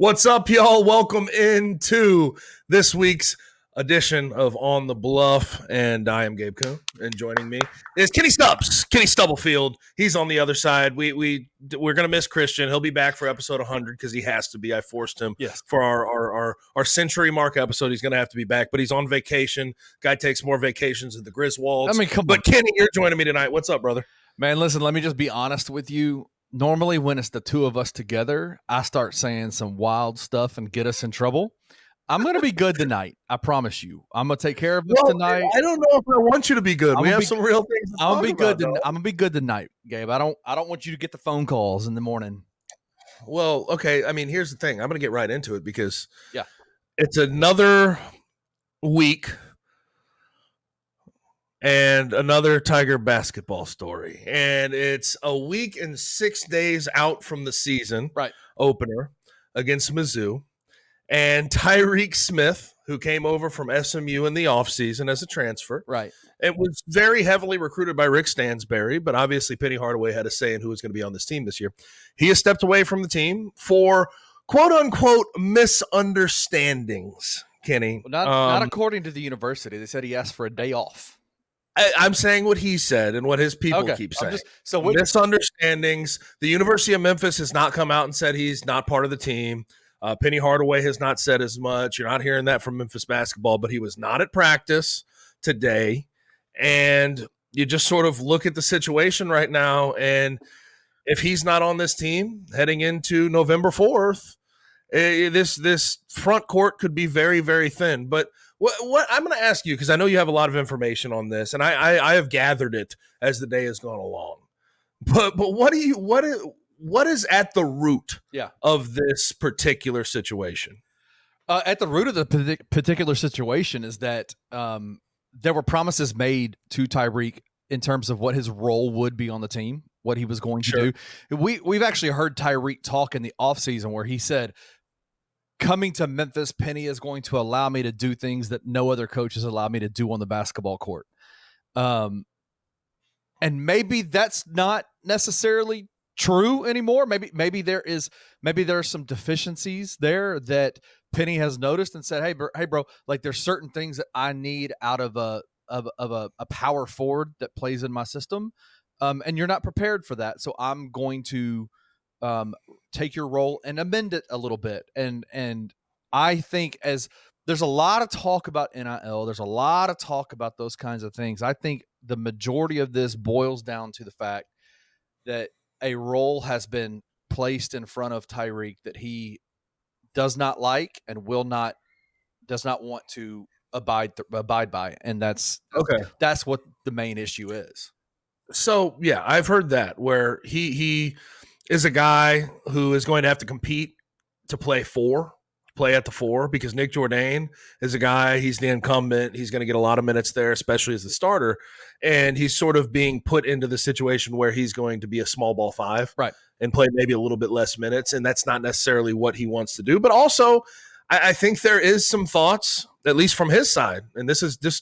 What's up, y'all? Welcome into this week's edition of On the Bluff, and I am Gabe Kuhn, and joining me is Kenny Stubblefield. He's on the other side. We're gonna miss Christian. He'll be back for episode 100 because he has to be. I forced him for our century mark episode. He's gonna have to be back, but he's on vacation. Guy takes more vacations than the Griswolds. I mean, come but on. Kenny, you're joining me tonight. What's up, brother? Man, listen, let me just be honest with you. Normally, when it's the two of us together, I start saying some wild stuff and get us in trouble. I'm going to be good tonight. I promise you. I'm going to take care of this tonight. I don't know if I want you to be good. We have some real things to talk about. I'm going to be good tonight, Gabe. I don't want you to get the phone calls in the morning. Well, okay. I mean, here's the thing. I'm going to get right into it because yeah, it's another week and another Tiger basketball story. And it's a week and 6 days out from the season opener against Mizzou. And Tyreek Smith, who came over from SMU in the offseason as a transfer. Right. It was very heavily recruited by Rick Stansberry, but obviously Penny Hardaway had a say in who was going to be on this team this year. He has stepped away from the team for quote-unquote misunderstandings, Kenny. Well, not according to the university. They said he asked for a day off. I'm saying what he said and what his people keep saying. Misunderstandings. The University of Memphis has not come out and said he's not part of the team. Penny Hardaway has not said as much. You're not hearing that from Memphis basketball, but he was not at practice today. And you just sort of look at the situation right now. And if he's not on this team heading into November 4th, this front court could be very, very thin. But what I'm going to ask you, because I know you have a lot of information on this, and I have gathered it as the day has gone along. But what is at the root of this particular situation? At the root of the particular situation is that there were promises made to Tyreek in terms of what his role would be on the team, what he was going to do. We've actually heard Tyreek talk in the offseason where he said, coming to Memphis, Penny is going to allow me to do things that no other coach has allowed me to do on the basketball court. And maybe that's not necessarily true anymore. Maybe there are some deficiencies there that Penny has noticed and said, hey bro, like there's certain things that I need out of a power forward that plays in my system. And you're not prepared for that. So I'm going to take your role and amend it a little bit. And I think as there's a lot of talk about NIL, there's a lot of talk about those kinds of things. I think the majority of this boils down to the fact that a role has been placed in front of Tyreek that he does not like and does not want to abide by. And that's what the main issue is. So, yeah, I've heard that where he is a guy who is going to have to compete to play at the 4, because Nick Jourdain is a guy, he's the incumbent. He's going to get a lot of minutes there, especially as the starter. And he's sort of being put into the situation where he's going to be a small ball 5 and play maybe a little bit less minutes. And that's not necessarily what he wants to do. But also, I think there is some thoughts, at least from his side. And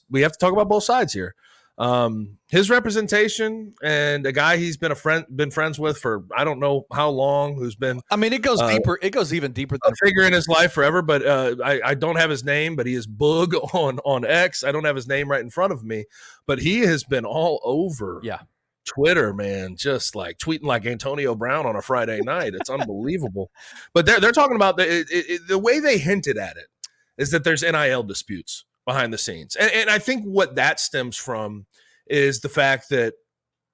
we have to talk about both sides here. His representation and a guy he's been friends with for I don't know how long, who's been it goes deeper. It goes even deeper than a figure in his life forever. But I don't have his name, but he is Boog on X. I don't have his name right in front of me, but he has been all over Twitter, man, just like tweeting like Antonio Brown on a Friday night. It's unbelievable. But they're talking about the way they hinted at it is that there's NIL disputes behind the scenes. And I think what that stems from is the fact that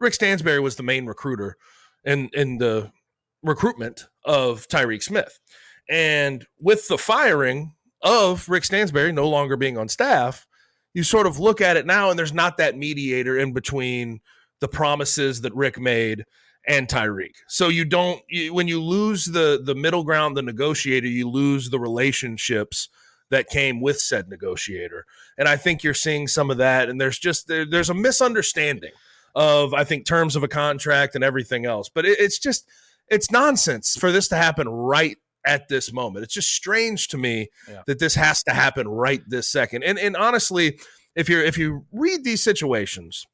Rick Stansberry was the main recruiter in the recruitment of Tyreek Smith. And with the firing of Rick Stansberry no longer being on staff, you sort of look at it now and there's not that mediator in between the promises that Rick made and Tyreek. So when you lose the middle ground, the negotiator, you lose the relationships that came with said negotiator. And I think you're seeing some of that. And there's a misunderstanding of, I think, terms of a contract and everything else. But it's nonsense for this to happen right at this moment. It's just strange to me that this has to happen right this second. And honestly, if you read these situations,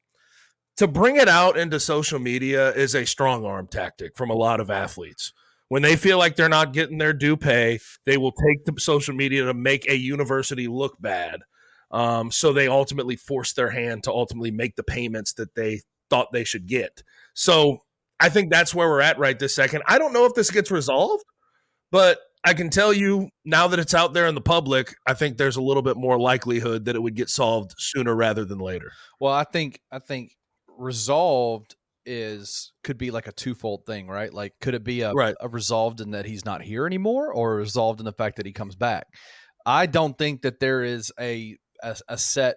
to bring it out into social media is a strong arm tactic from a lot of athletes. When they feel like they're not getting their due pay, they will take to social media to make a university look bad. So they ultimately force their hand to ultimately make the payments that they thought they should get. So I think that's where we're at right this second. I don't know if this gets resolved, but I can tell you now that it's out there in the public, I think there's a little bit more likelihood that it would get solved sooner rather than later. Well, I think resolved could be like a twofold thing, right? Like, could it be a resolved in that he's not here anymore, or resolved in the fact that he comes back? I don't think that there is a set.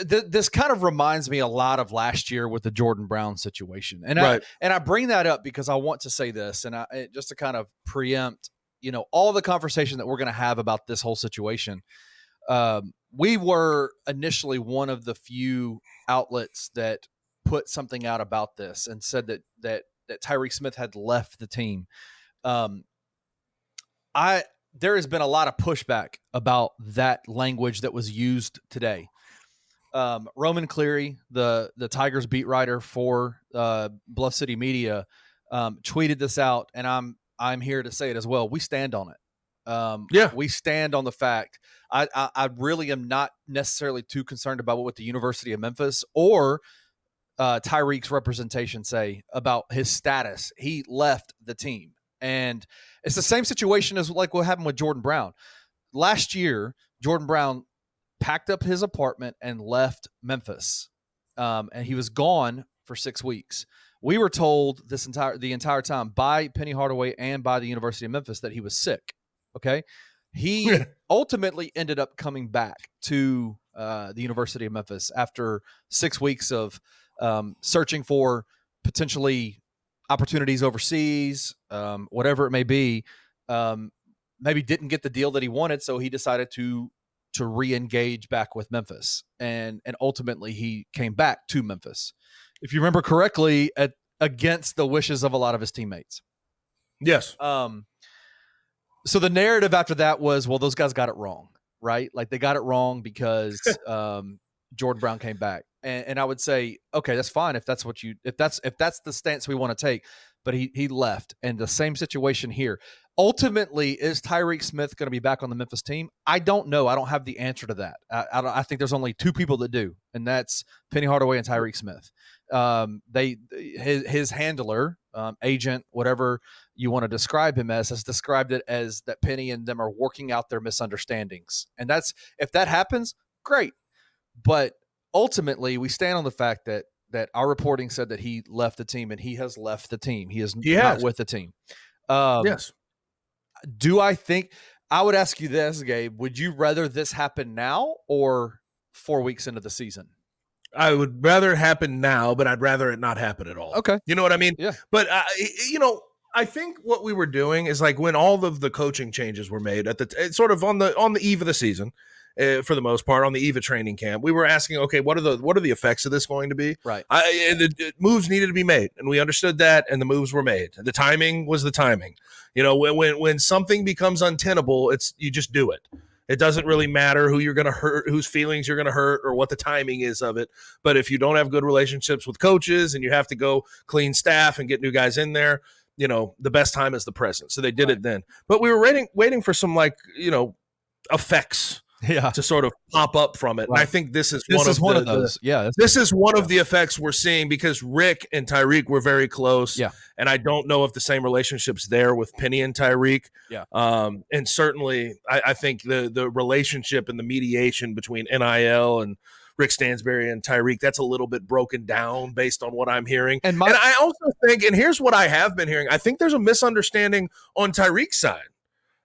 This kind of reminds me a lot of last year with the Jordan Brown situation, and I bring that up because I want to say this, and just to kind of preempt, all the conversation that we're going to have about this whole situation. We were initially one of the few outlets that put something out about this and said that Tyreek Smith had left the team. There has been a lot of pushback about that language that was used today. Roman Cleary, the Tigers beat writer for Bluff City Media, tweeted this out, and I'm here to say it as well. We stand on it. We stand on the fact. I really am not necessarily too concerned about what the University of Memphis or Tyreek's representation say about his status. He left the team, and it's the same situation as like what happened with Jordan Brown. Last year, Jordan Brown packed up his apartment and left Memphis, and he was gone for 6 weeks. We were told the entire time by Penny Hardaway and by the University of Memphis that he was sick. Okay. He ultimately ended up coming back to the University of Memphis after 6 weeks of searching for potentially opportunities overseas, whatever it may be. Maybe didn't get the deal that he wanted, so he decided to re-engage back with Memphis, and ultimately he came back to Memphis, if you remember correctly, against the wishes of a lot of his teammates. Yes. So the narrative after that was, well, those guys got it wrong, right? Like, they got it wrong because Jordan Brown came back, and I would say, okay, that's fine if that's the stance we want to take. But he left, and the same situation here. Ultimately, is Tyreek Smith going to be back on the Memphis team? I don't know. I don't have the answer to that. I think there's only two people that do, and that's Penny Hardaway and Tyreek Smith. His handler, agent, whatever you want to describe him as, has described it as that Penny and them are working out their misunderstandings. And if that happens, great. But ultimately, we stand on the fact that our reporting said that he left the team, and he has left the team. He is not with the team. Yes. Do I think – I would ask you this, Gabe. Would you rather this happen now or 4 weeks into the season? I would rather it happen now, but I'd rather it not happen at all. Okay. You know what I mean? Yeah. But, I think what we were doing is, like, when all of the coaching changes were made sort of on the eve of the season, for the most part, on the eve of training camp, we were asking, okay, what are the effects of this going to be? Right. The moves needed to be made, and we understood that, and the moves were made. The timing was the timing. When something becomes untenable, you just do it. It doesn't really matter who you're going to hurt, whose feelings you're going to hurt, or what the timing is of it. But if you don't have good relationships with coaches and you have to go clean staff and get new guys in there, the best time is the present. So they did it then. But we were waiting for some, effects to sort of pop up from it. Right. And I think this is one of those. This is one of the effects we're seeing, because Rick and Tyreek were very close. Yeah. And I don't know if the same relationship's there with Penny and Tyreek. Yeah. And certainly I think the relationship and the mediation between NIL and Rick Stansberry and Tyreek, that's a little bit broken down based on what I'm hearing. And I also think, and here's what I have been hearing, I think there's a misunderstanding on Tyreek's side.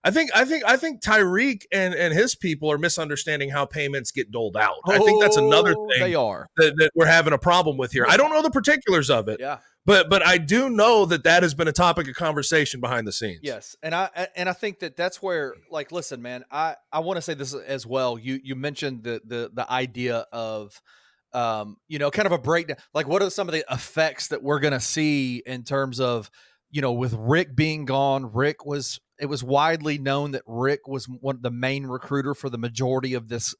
I think Tyreek and his people are misunderstanding how payments get doled out. I think that's another thing they are that we're having a problem with here. I don't know the particulars of it. Yeah. But I do know that has been a topic of conversation behind the sines. Yes. And I think that's where, like, listen, man, I want to say this as well. You mentioned the idea of kind of a breakdown. Like, what are some of the effects that we're going to see in terms of, with Rick being gone? It was widely known that Rick was the main recruiter for the majority of this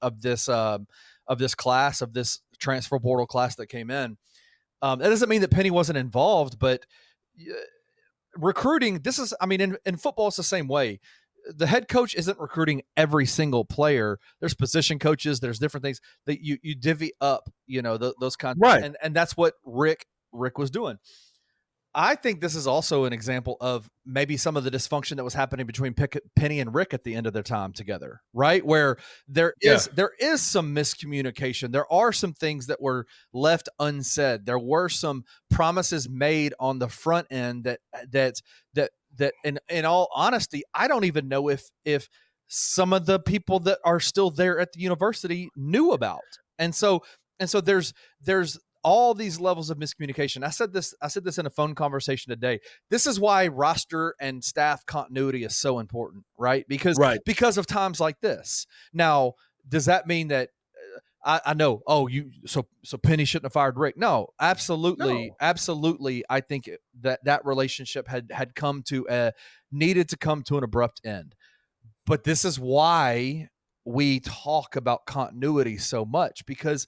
class, of this transfer portal class that came in. That doesn't mean that Penny wasn't involved, but recruiting, in football, it's the same way. The head coach isn't recruiting every single player. There's position coaches. There's different things that you divvy up, those kinds. Right. And that's what Rick was doing. I think this is also an example of maybe some of the dysfunction that was happening between Penny and Rick at the end of their time together, right? Where there is some miscommunication. There are some things that were left unsaid. There were some promises made on the front end that in all honesty, I don't even know if some of the people that are still there at the university knew about. And so there's all these levels of miscommunication. I said this in a phone conversation today. This is why roster and staff continuity is so important, right? Because of times like this. Now, does that mean that I know, so Penny shouldn't have fired Rick? No, absolutely. No. Absolutely. I think that relationship had needed to come to an abrupt end. But this is why we talk about continuity so much, because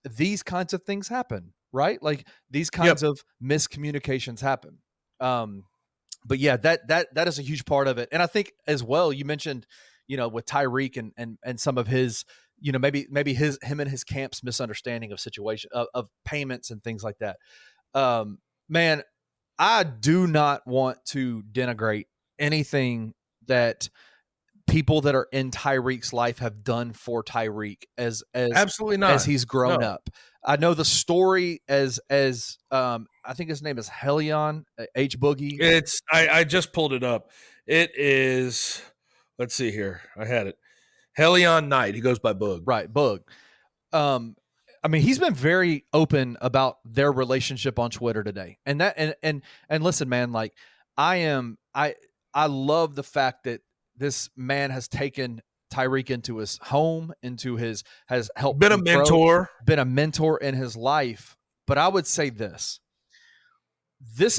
these kinds of things happen, right? Like these kinds of miscommunications happen. But yeah, that is a huge part of it. And I think as well, you mentioned, with Tyreek and some of his, maybe him and his camp's misunderstanding of situation of payments and things like that. Man, I do not want to denigrate anything that people that are in Tyreek's life have done for Tyreek as absolutely not as he's grown up. I know the story as I think his name is Helion H Boogie. I just pulled it up. It is, let's see here. I had it. Helion Knight. He goes by Boog. Right, Boog. He's been very open about their relationship on Twitter today. And that and listen, man, like I love the fact that this man has taken Tyreek into his home, has helped been a mentor, been a mentor in his life. But I would say this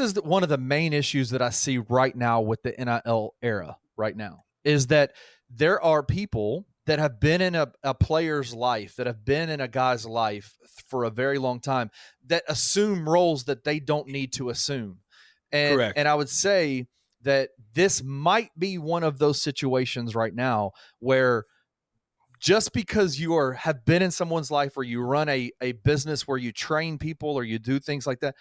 is one of the main issues that I see right now with the NIL era right now, is that there are people that have been in a player's life, that have been in a guy's life for a very long time, that assume roles that they don't need to assume. And, correct. And I would say that this might be one of those situations right now where just because you have been in someone's life, or you run a business where you train people or you do things like that,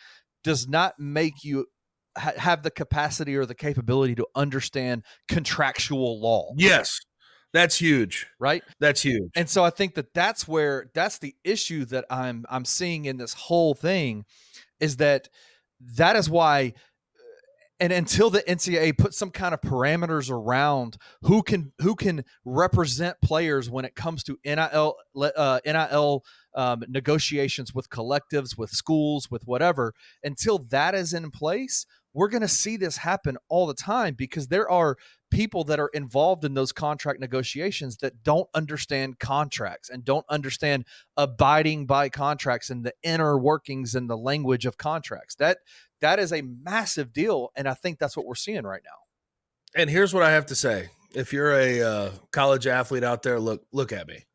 does not make you have the capacity or the capability to understand contractual law. Yes. That's huge, right? That's huge. And so I think that's the issue that I'm seeing in this whole thing, is that is why. And until the NCAA puts some kind of parameters around who can represent players when it comes to NIL negotiations with collectives, with schools, with whatever, until that is in place, we're going to see this happen all the time, because there are people that are involved in those contract negotiations that don't understand contracts and don't understand abiding by contracts and the inner workings and the language of contracts. That is a massive deal, and I think that's what we're seeing right now. And here's what I have to say. If you're a college athlete out there, look at me.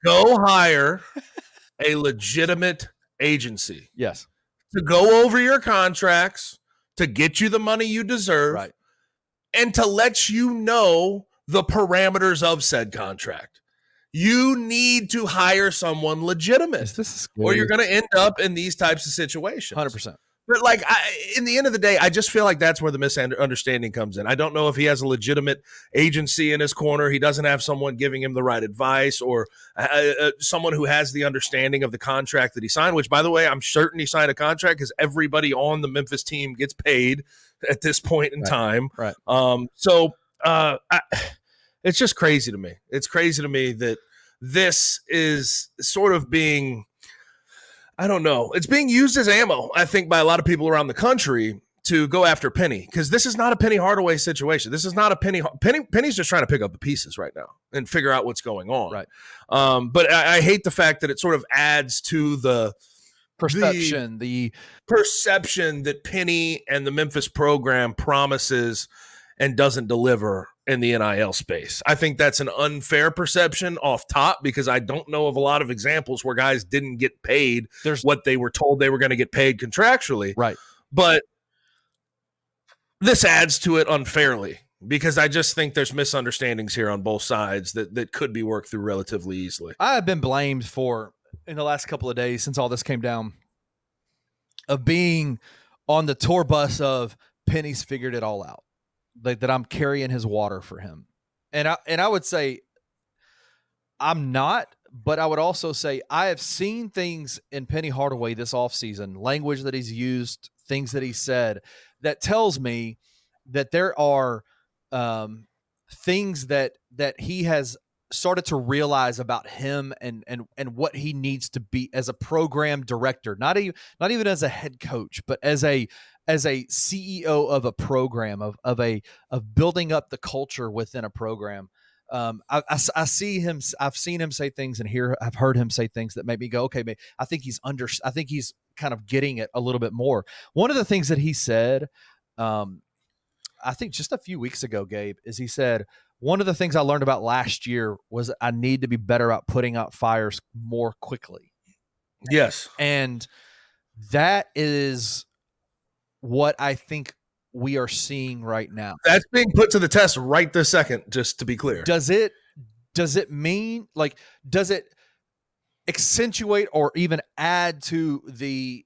Go hire a legitimate agency. Yes. To go over your contracts, to get you the money you deserve, right, and to let you know the parameters of said contract. You need to hire someone legitimate, or you're going to end up in these types of situations. 100%. But like, in the end of the day, I just feel like that's where the misunderstanding comes in. I don't know if he has a legitimate agency in his corner. He doesn't have someone giving him the right advice, or someone who has the understanding of the contract that he signed, which, by the way, I'm certain he signed a contract, because everybody on the Memphis team gets paid at this point in time. Right. It's just crazy to me. It's crazy to me that this is sort of being, I don't know, it's being used as ammo, I think, by a lot of people around the country to go after Penny, because this is not a Penny Hardaway situation. This is not a Penny's just trying to pick up the pieces right now and figure out what's going on. Right. But I hate the fact that it sort of adds to the perception that Penny and the Memphis program promises and doesn't deliver in the NIL space. I think that's an unfair perception off top, because I don't know of a lot of examples where guys didn't get paid what they were told they were going to get paid contractually. Right. But this adds to it unfairly because I just think there's misunderstandings here on both sides that could be worked through relatively easily. I have been blamed for, in the last couple of days since all this came down, of being on the tour bus of Penny's figured it all out, like that I'm carrying his water for him. And I would say I'm not, but I would also say I have seen things in Penny Hardaway this offseason, language that he's used, things that he said, that tells me that there are things that he has started to realize about him and what he needs to be as a program director, not even as a head coach, but as a CEO of a program, of building up the culture within a program. I see him. I've seen him say things and I've heard him say things that make me go, okay, I think he's kind of getting it a little bit more. One of the things that he said, I think just a few weeks ago, Gabe, is he said, one of the things I learned about last year was I need to be better at putting out fires more quickly. Yes. And that is what I think we are seeing right now. That's being put to the test right this second, just to be clear. Does it mean, like, does it accentuate or even add to the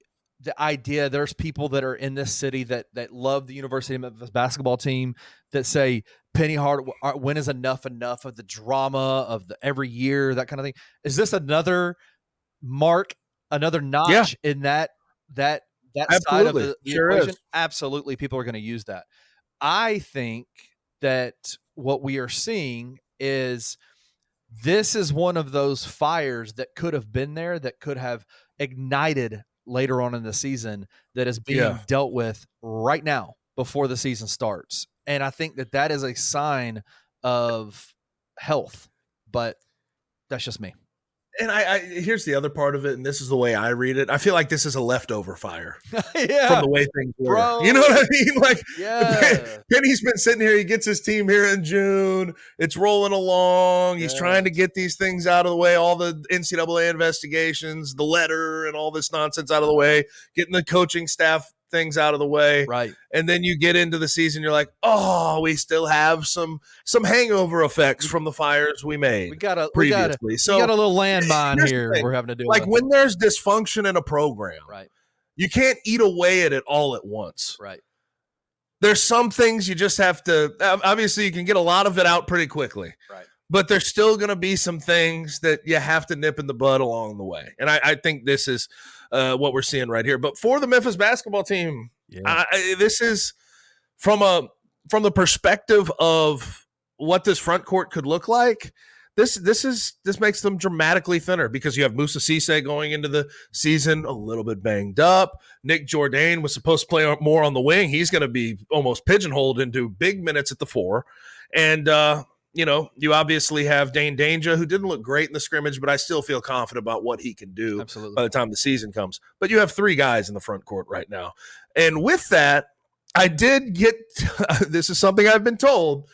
idea there's people that are in this city that love the University of Memphis basketball team that say Penny Hardaway, when is enough of the drama of the every year, that kind of thing? Is this another mark, another notch in that side of the equation? Is. Absolutely, people are going to use that. I think that what we are seeing is this is one of those fires that could have been there, that could have ignited later on in the season, that is being dealt with right now before the season starts. And I think that is a sign of health, but that's just me. And I here's the other part of it, and this is the way I read it. I feel like this is a leftover fire from the way things were. Bro. You know what I mean? Like, Penny's been sitting here. He gets his team here in June. It's rolling along. He's trying to get these things out of the way, all the NCAA investigations, the letter, and all this nonsense out of the way, getting the coaching staff things out of the way. Right. And then you get into the season, you're like, oh, we still have some hangover effects from the fires we made. We got a little landmine here we're having to deal with. Like, when there's dysfunction in a program, right, you can't eat away at it all at once. Right. There's some things you just have to, obviously you can get a lot of it out pretty quickly. Right. But there's still going to be some things that you have to nip in the bud along the way. And I think this is what we're seeing right here. But for the Memphis basketball team, this is from the perspective of what this front court could look like. This makes them dramatically thinner because you have Moussa Cisse going into the season a little bit banged up. Nick Jourdain was supposed to play more on the wing. He's going to be almost pigeonholed into big minutes at the 4. And you obviously have Dane Danger, who didn't look great in the scrimmage, but I still feel confident about what he can do by the time the season comes. But you have 3 guys in the front court right now. And with that, I did get – this is something I've been told,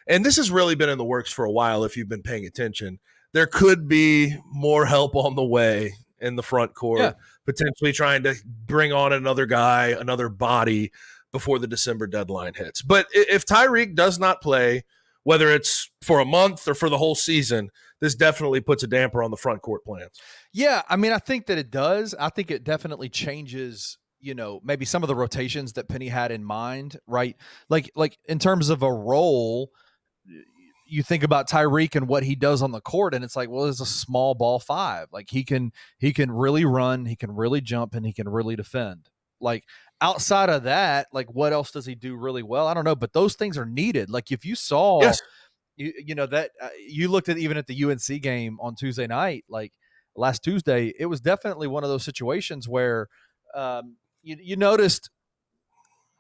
and this has really been in the works for a while if you've been paying attention. There could be more help on the way in the front court, potentially trying to bring on another guy, another body before the December deadline hits. But if Tyreek does not play – whether it's for a month or for the whole season, this definitely puts a damper on the front court plans. Yeah, I mean, I think that it does. I think it definitely changes, maybe some of the rotations that Penny had in mind, right? Like in terms of a role, you think about Tyreek and what he does on the court, and it's like, well, it's a small ball 5. Like, he can really run, he can really jump, and he can really defend. Like, outside of that, like, what else does he do really well? I don't know, but those things are needed. Like, if you saw, that you looked at even at the UNC game on Tuesday night, like last Tuesday, it was definitely one of those situations where you noticed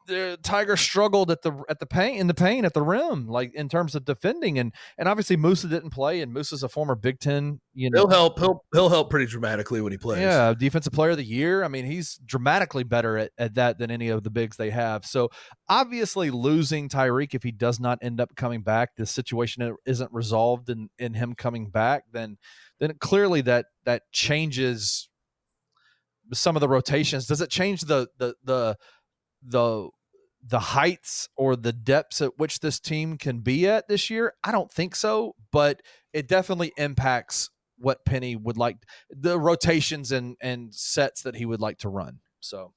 the Tigers struggled at the paint at the rim, like in terms of defending, and obviously Moussa didn't play, and Moussa's a former Big Ten. He'll help pretty dramatically when he plays. Yeah, Defensive Player of the Year. I mean, he's dramatically better at that than any of the bigs they have. So obviously, losing Tyreek, if he does not end up coming back, the situation isn't resolved in him coming back, then clearly that changes some of the rotations. Does it change the the heights or the depths at which this team can be at this year? I don't think so, but it definitely impacts what Penny would like, the rotations and sets that he would like to run. So,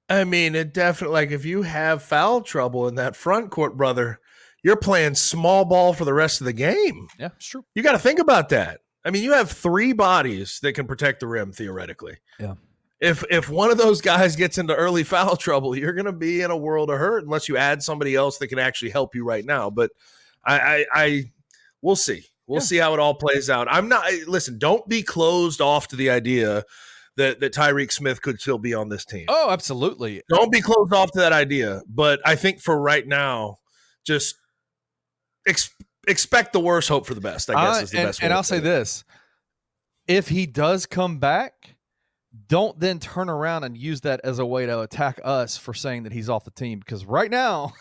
I mean, it definitely, like, if you have foul trouble in that front court, brother, you're playing small ball for the rest of the game. Yeah, it's true. You got to think about that. I mean, you have 3 bodies that can protect the rim theoretically. Yeah. If one of those guys gets into early foul trouble, you're going to be in a world of hurt unless you add somebody else that can actually help you right now. But we'll see. We'll see how it all plays out. Listen, don't be closed off to the idea that Tyreek Smith could still be on this team. Oh, absolutely. Don't be closed off to that idea. But I think for right now, just expect the worst, hope for the best, I guess is the best way. And I'll say this. If he does come back, don't then turn around and use that as a way to attack us for saying that he's off the team. Because right now,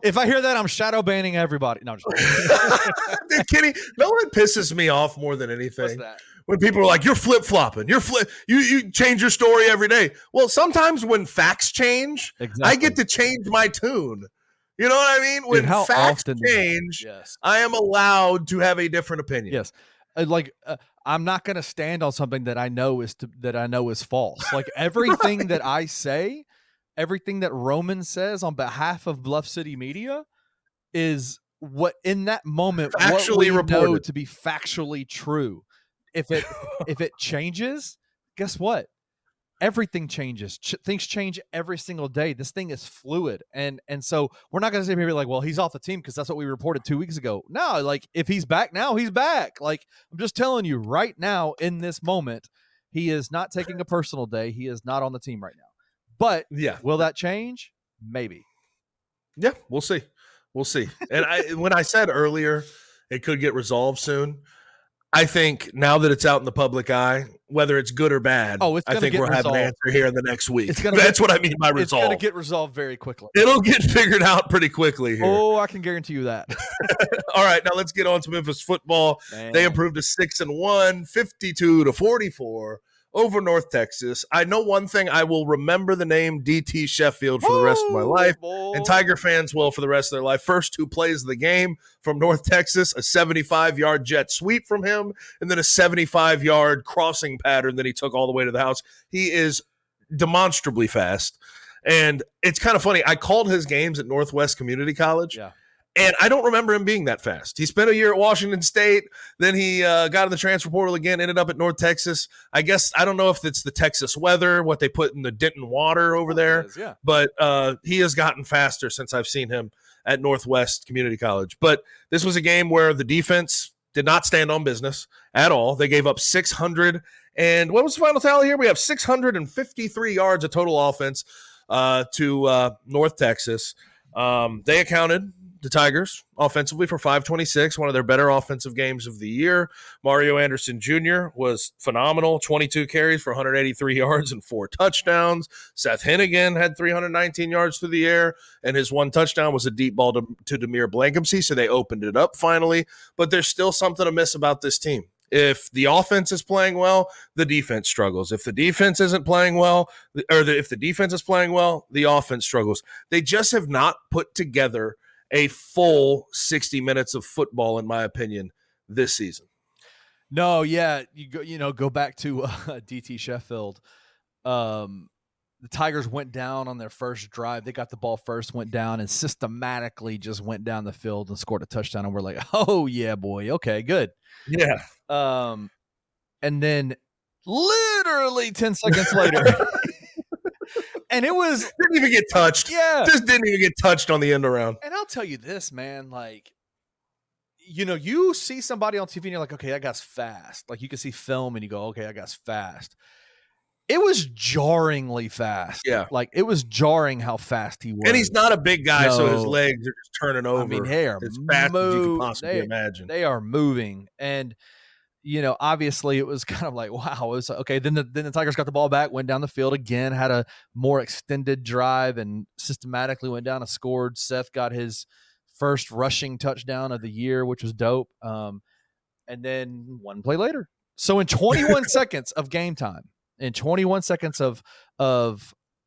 if I hear that, I'm shadow banning everybody. No, I'm just kidding. No one pisses me off more than anything. What's that? When people are like, you're flip-flopping. You change your story every day. Well, sometimes when facts change, I get to change my tune. You know what I mean? When facts change, I am allowed to have a different opinion. Yes. I'm not going to stand on something that I know is false. Like everything that I say, everything that Roman says on behalf of Bluff City Media is what in that moment factually what we reported. Know to be factually true. If it changes, guess what? Everything changes. Things change every single day. This thing is fluid. And so we're not going to say maybe like, well, he's off the team because that's what we reported 2 weeks ago. No, like if he's back now, he's back. Like I'm just telling you right now in this moment, he is not taking a personal day. He is not on the team right now. But will that change? Maybe. Yeah, we'll see. We'll see. And when I said earlier it could get resolved soon, I think now that it's out in the public eye, whether it's good or bad, I think we'll have an answer here in the next week. That's what I mean by resolve. It's going to get resolved very quickly. It'll get figured out pretty quickly here. Oh, I can guarantee you that. All right, now let's get on to Memphis football. Man. They improved to 6-1, 52-44 over North Texas. I know one thing. I will remember the name DT Sheffield for the rest of my life, and Tiger fans will for the rest of their life. First 2 plays of the game from North Texas, a 75-yard jet sweep from him, and then a 75-yard crossing pattern that he took all the way to the house. He is demonstrably fast, and it's kind of funny. I called his games at Northwest Community College. Yeah. And I don't remember him being that fast. He spent a year at Washington State. Then he got in the transfer portal again, ended up at North Texas. I guess I don't know if it's the Texas weather, what they put in the Denton water over there. But he has gotten faster since I've seen him at Northwest Community College. But this was a game where the defense did not stand on business at all. They gave up 600. And what was the final tally here? We have 653 yards of total offense to North Texas. They accounted the Tigers offensively for 526, one of their better offensive games of the year. Mario Anderson Jr. was phenomenal, 22 carries for 183 yards and 4 touchdowns. Seth Hennigan had 319 yards through the air, and his 1 touchdown was a deep ball to Demir Blankumsey, so they opened it up finally. But there's still something amiss about this team. If the offense is playing well, the defense struggles. If the defense isn't playing well, if the defense is playing well, the offense struggles. They just have not put together a full 60 minutes of football, in my opinion, this season. No, yeah, go back to DT Sheffield. The Tigers went down on their first drive. They got the ball first, went down, and systematically just went down the field and scored a touchdown. And we're like, oh yeah, boy, okay, good. Yeah. And then literally 10 seconds later. And it was didn't even get touched. Yeah. Just didn't even get touched on the end around. And I'll tell you this, man, like, you see somebody on TV and you're like, okay, that guy's fast. Like you can see film and you go, okay, that guy's fast. It was jarringly fast. Yeah. Like it was jarring how fast he was. And he's not a big guy, so his legs are just turning over. I mean, they are as fast as you could possibly imagine. They are moving. And obviously it was kind of like, wow, it was okay. Then the Tigers got the ball back, went down the field again, had a more extended drive and systematically went down and scored. Seth got his first rushing touchdown of the year, which was dope. And then 1 play later. So in 21 seconds of game time, in 21 seconds of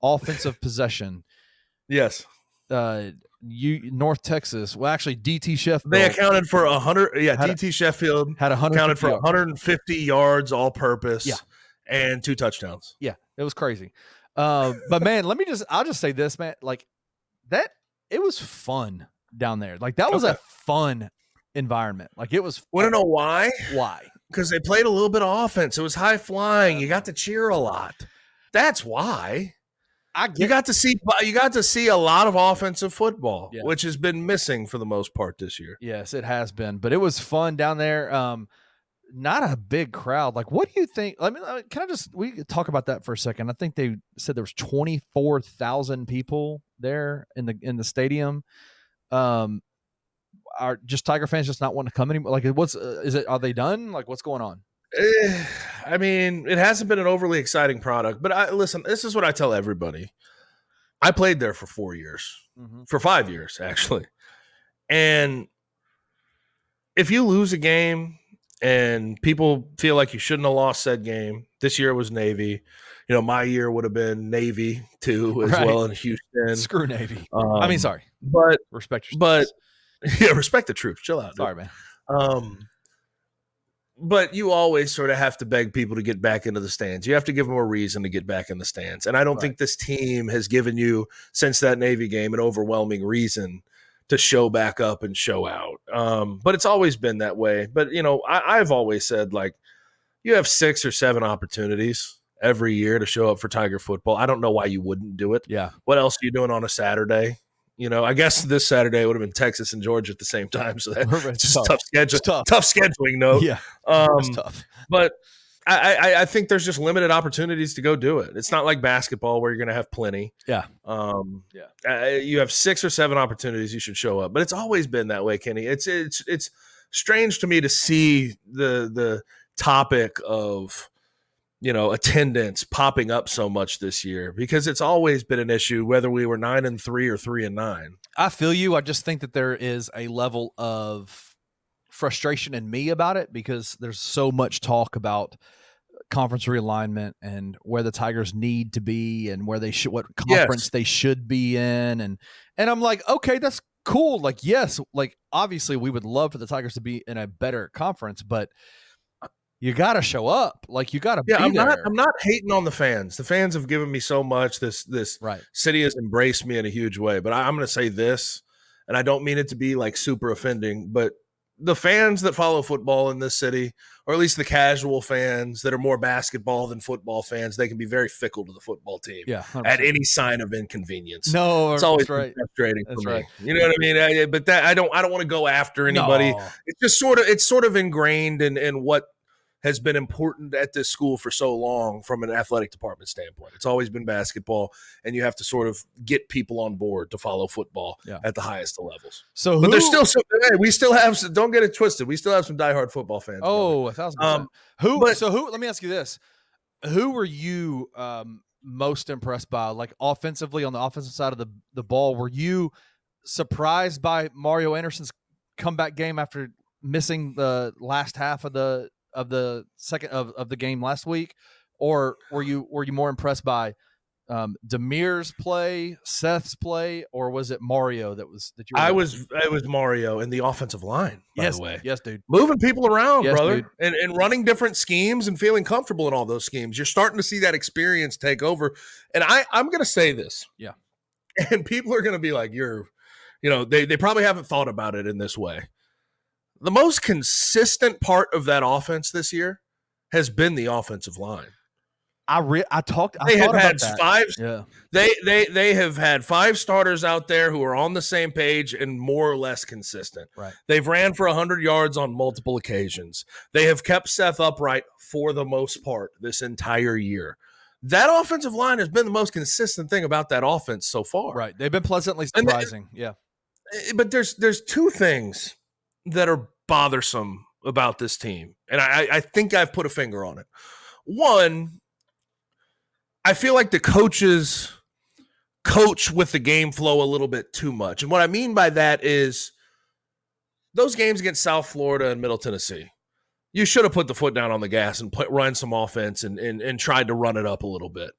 offensive possession, Yes. North Texas. Well, actually, DT Sheffield. They accounted for 100. Yeah, DT Sheffield had accounted for 150 yards all purpose. Yeah. And 2 touchdowns. Yeah, it was crazy. But man, I'll just say this, man. Like that, it was fun down there. Like that was a fun environment. Like it was. Want to know why? Why? Because they played a little bit of offense. It was high flying. You got to cheer a lot. That's why. You got to see a lot of offensive football, which has been missing for the most part this year. Yes, it has been, but it was fun down there. Not a big crowd. Like, what do you think? We could talk about that for a second. I think they said there was 24,000 people there in the stadium. Are just Tiger fans just not wanting to come anymore? Like, are they done? Like, what's going on? I mean, it hasn't been an overly exciting product, but listen, this is what I tell everybody. I played there for 4 years, for 5 years, actually. And if you lose a game and people feel like you shouldn't have lost said game, this year was Navy. You know, my year would have been Navy too, as well in Houston. Screw Navy. Sorry. But respect your respect the troops. Chill out. Sorry, dude. Man. But you always sort of have to beg people to get back into the stands. You have to give them a reason to get back in the stands. And I don't think this team has given you, since that Navy game, an overwhelming reason to show back up and show out. But it's always been that way. But, you know, I've always said, like, you have 6 or 7 opportunities every year to show up for Tiger football. I don't know why you wouldn't do it. Yeah. What else are you doing on a Saturday? You know, I guess this Saturday would have been Texas and Georgia at the same time. So that's just tough schedule. Tough scheduling note. Yeah. It's tough. But I think there's just limited opportunities to go do it. It's not like basketball where you're going to have plenty. Yeah. You have 6 or 7 opportunities you should show up. But it's always been that way, Kenny. It's strange to me to see the topic of, you know, attendance popping up so much this year, because it's always been an issue whether we were 9-3 or 3-9. I feel you. I just think that there is a level of frustration in me about it, because there's so much talk about conference realignment and where the Tigers need to be and where they should, what conference they should be in. And I'm like, okay, that's cool. Like, yes, like obviously we would love for the Tigers to be in a better conference, but you got to show up. Like, you got to be there. I'm not hating on the fans. The fans have given me so much. This city has embraced me in a huge way. But I'm going to say this, and I don't mean it to be like super offending, but the fans that follow football in this city, or at least the casual fans that are more basketball than football fans, they can be very fickle to the football team. Yeah, 100%. At any sign of inconvenience. No, it's always frustrating for me. You know what I mean? But that I don't want to go after anybody. No. It's sort of ingrained in what has been important at this school for so long from an athletic department standpoint. It's always been basketball, and you have to sort of get people on board to follow football at the highest of levels. But there's still some, we still have, don't get it twisted, we still have some diehard football fans. Oh, 1,000%. Let me ask you this. Who were you most impressed by, like offensively, on the offensive side of the ball? Were you surprised by Mario Anderson's comeback game after missing the last half of the second of the game last week, or were you more impressed by Demir's play, Seth's play, or was it Mario that you were? It was Mario in the offensive line, by the way. Yes, dude. Moving people around, brother, and running different schemes and feeling comfortable in all those schemes. You're starting to see that experience take over. And I'm going to say this. Yeah. And people are going to be like, they probably haven't thought about it in this way. The most consistent part of that offense this year has been the offensive line. They have had 5 starters out there who are on the same page and more or less consistent. Right. They've ran for 100 yards on multiple occasions. They have kept Seth upright for the most part this entire year. That offensive line has been the most consistent thing about that offense so far. Right. They've been pleasantly surprising. But there's 2 things that are bothersome about this team, and I think I've put a finger on it. One, I feel like the coaches coach with the game flow a little bit too much, and what I mean by that is those games against South Florida and Middle Tennessee, you should have put the foot down on the gas and run some offense and tried to run it up a little bit.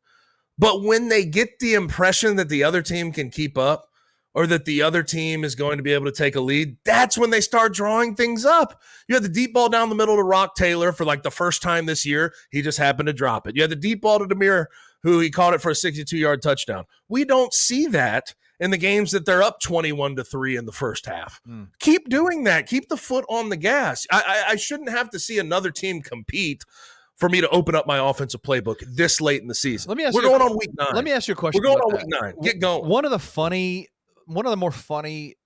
But when they get the impression that the other team can keep up or that the other team is going to be able to take a lead, that's when they start drawing things up. You had the deep ball down the middle to Rock Taylor for like the first time this year. He just happened to drop it. You had the deep ball to Demir, who he caught it for a 62-yard touchdown. We don't see that in the games that they're up 21-3 in the first half. Keep doing that. Keep the foot on the gas. I shouldn't have to see another team compete for me to open up my offensive playbook this late in the season. We're going on week 9. Let me ask you a question. We're going on week 9. Get going. One of the more funny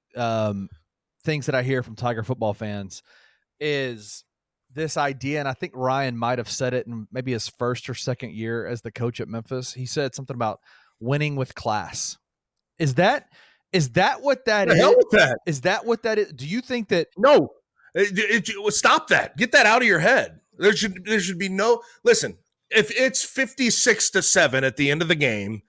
things that I hear from Tiger football fans is this idea, and I think Ryan might have said it in maybe his first or second year as the coach at Memphis. He said something about winning with class. Is that what that is? The hell with that. Is that what that is? Do you think that? No. Stop that. Get that out of your head. There should be no – listen, if it's 56-7 at the end of the game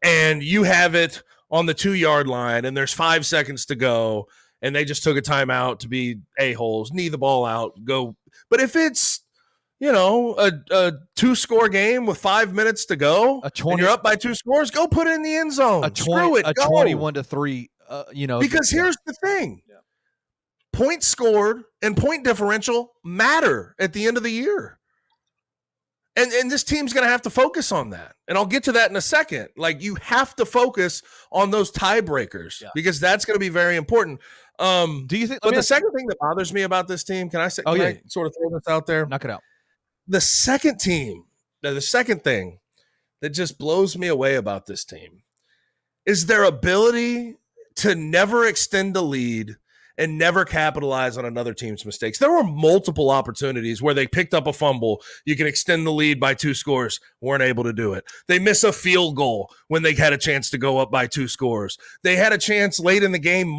and you have it on the 2-yard line and there's 5 seconds to go and they just took a timeout to be a-holes, knee the ball out, go. But if it's, a 2-score game with 5 minutes to go and you're up by 2 scores, go put it in the end zone. Screw it. Go. 21-3, Because here's the thing. Yeah. Points scored and point differential matter at the end of the year. And this team's going to have to focus on that. And I'll get to that in a second. Like, you have to focus on those tiebreakers because that's going to be very important. Do you think? But the second thing that bothers me about this team, can I sort of throw this out there? Knock it out. The second thing that just blows me away about this team is their ability to never extend a lead and never capitalize on another team's mistakes. There were multiple opportunities where they picked up a fumble. You can extend the lead by 2 scores. Weren't able to do it. They miss a field goal when they had a chance to go up by 2 scores. They had a chance late in the game.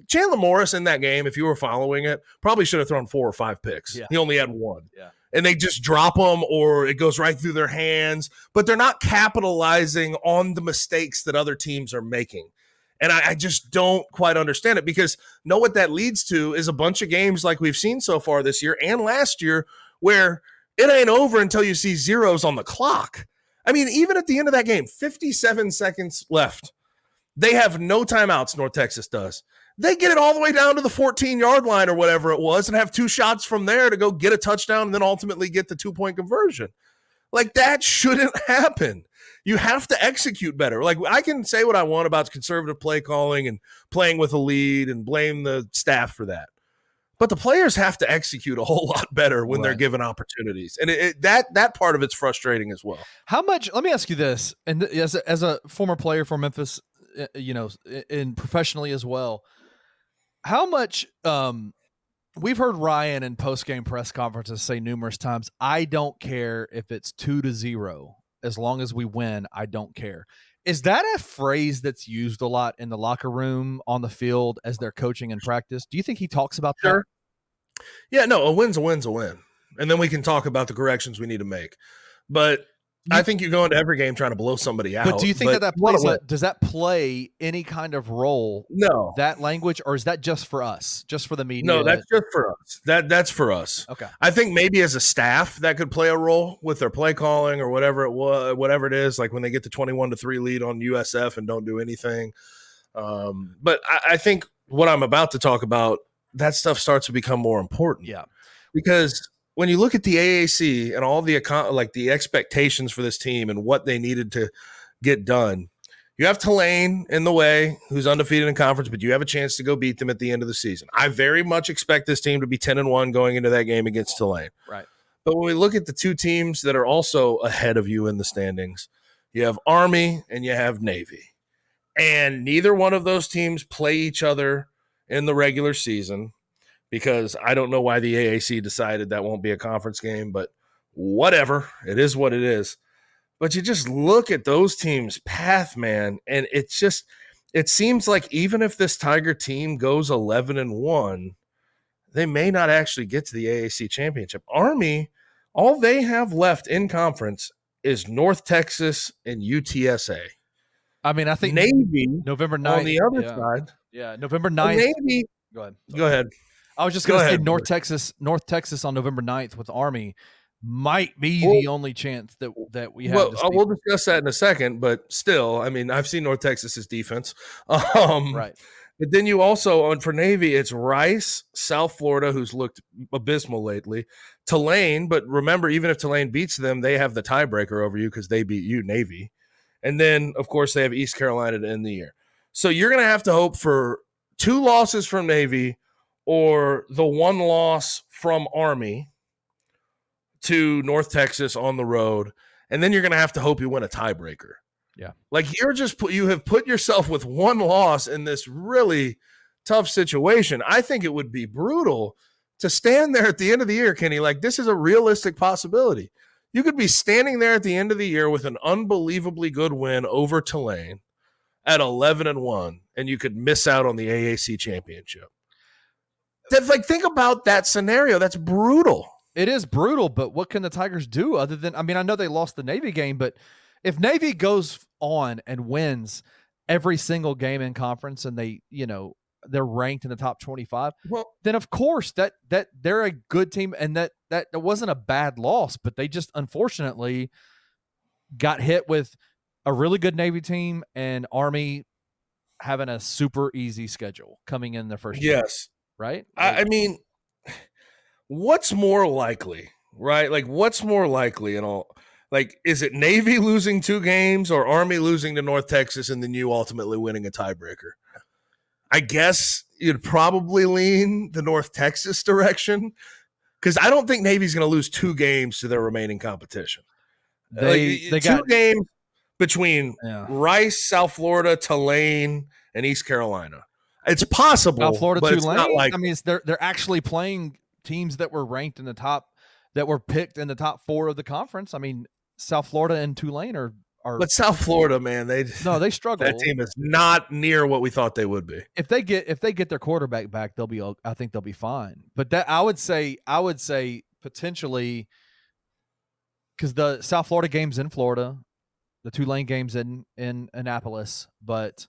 Chandler Morris in that game, if you were following it, probably should have thrown 4 or 5 picks. Yeah. He only had 1. Yeah. And they just drop them or it goes right through their hands. But they're not capitalizing on the mistakes that other teams are making. And I just don't quite understand it because what that leads to is a bunch of games like we've seen so far this year and last year where it ain't over until you see zeros on the clock. I mean, even at the end of that game, 57 seconds left. They have no timeouts, North Texas does. They get it all the way down to the 14-yard line or whatever it was and have 2 shots from there to go get a touchdown and then ultimately get the 2-point conversion. Like, that shouldn't happen. You have to execute better. Like, I can say what I want about conservative play calling and playing with a lead and blame the staff for that. But the players have to execute a whole lot better when they're given opportunities. And that part of it's frustrating as well. How much – let me ask you this, and as a former player for Memphis, and professionally as well, how much we've heard Ryan in post-game press conferences say numerous times, I don't care if it's 2-0. As long as we win, I don't care. Is that a phrase that's used a lot in the locker room, on the field, as they're coaching in practice? Do you think he talks about that? Yeah, no, a win's a win's a win. And then we can talk about the corrections we need to make. But I think you go into every game trying to blow somebody out. But do you think that plays does that play any kind of role? No. That language, or is that just for us, just for the media? No, that's just for us. That's for us. Okay. I think maybe as a staff that could play a role with their play calling or whatever it is, like when they get the 21-3 lead on USF and don't do anything. But I think what I'm about to talk about, that stuff starts to become more important. Yeah. Because when you look at the AAC and all the expectations for this team and what they needed to get done, you have Tulane in the way, who's undefeated in conference, but you have a chance to go beat them at the end of the season. I very much expect this team to be 10-1 going into that game against Tulane. Right. But when we look at the 2 teams that are also ahead of you in the standings, you have Army and you have Navy. And neither one of those teams play each other in the regular season, because I don't know why the AAC decided that won't be a conference game, but whatever. It is what it is. But you just look at those teams' path, man, and it seems like even if this Tiger team goes 11-1, they may not actually get to the AAC Championship. Army, all they have left in conference is North Texas and UTSA. I mean, I think Navy November 9th on the other side. Yeah, November 9th. Navy. Go ahead. Go ahead. I was just going to say North Texas on November 9th with Army. might be the only chance that we have. Well, we'll discuss that in a second, but still, I mean, I've seen North Texas's defense. Right. But then you also, for Navy, it's Rice, South Florida, who's looked abysmal lately, Tulane, but remember, even if Tulane beats them, they have the tiebreaker over you because they beat you, Navy. And then, of course, they have East Carolina to end the year. So you're going to have to hope for 2 losses from Navy or the 1 loss from Army to North Texas on the road, and then you're going to have to hope you win a tiebreaker. Yeah. Like you have put yourself with 1 loss in this really tough situation. I think it would be brutal to stand there at the end of the year, Kenny. Like, this is a realistic possibility. You could be standing there at the end of the year with an unbelievably good win over Tulane at 11-1, and you could miss out on the AAC championship. Think about that scenario. That's brutal. It is brutal, but what can the Tigers do other than, I mean, I know they lost the Navy game, but if Navy goes on and wins every single game in conference and they're ranked in the top 25, then of course that they're a good team, and that wasn't a bad loss, but they just unfortunately got hit with a really good Navy team and Army having a super easy schedule coming in their first year. Yes. Right? I mean, what's more likely, right? Like, what's more likely in all? Like, is it Navy losing 2 games or Army losing to North Texas and then you ultimately winning a tiebreaker? I guess you'd probably lean the North Texas direction because I don't think Navy's going to lose 2 games to their remaining competition. They got 2 games between Rice, South Florida, Tulane, and East Carolina. It's possible. South Florida, but Tulane. It's not like, I mean, they're actually playing teams that were ranked in the top, that were picked in the top 4 of the conference. I mean, South Florida and Tulane are. But South Florida, man, they struggle. That team is not near what we thought they would be. If they get their quarterback back, I think they'll be fine. But that I would say potentially, because the South Florida game's in Florida, the Tulane game's in Annapolis. But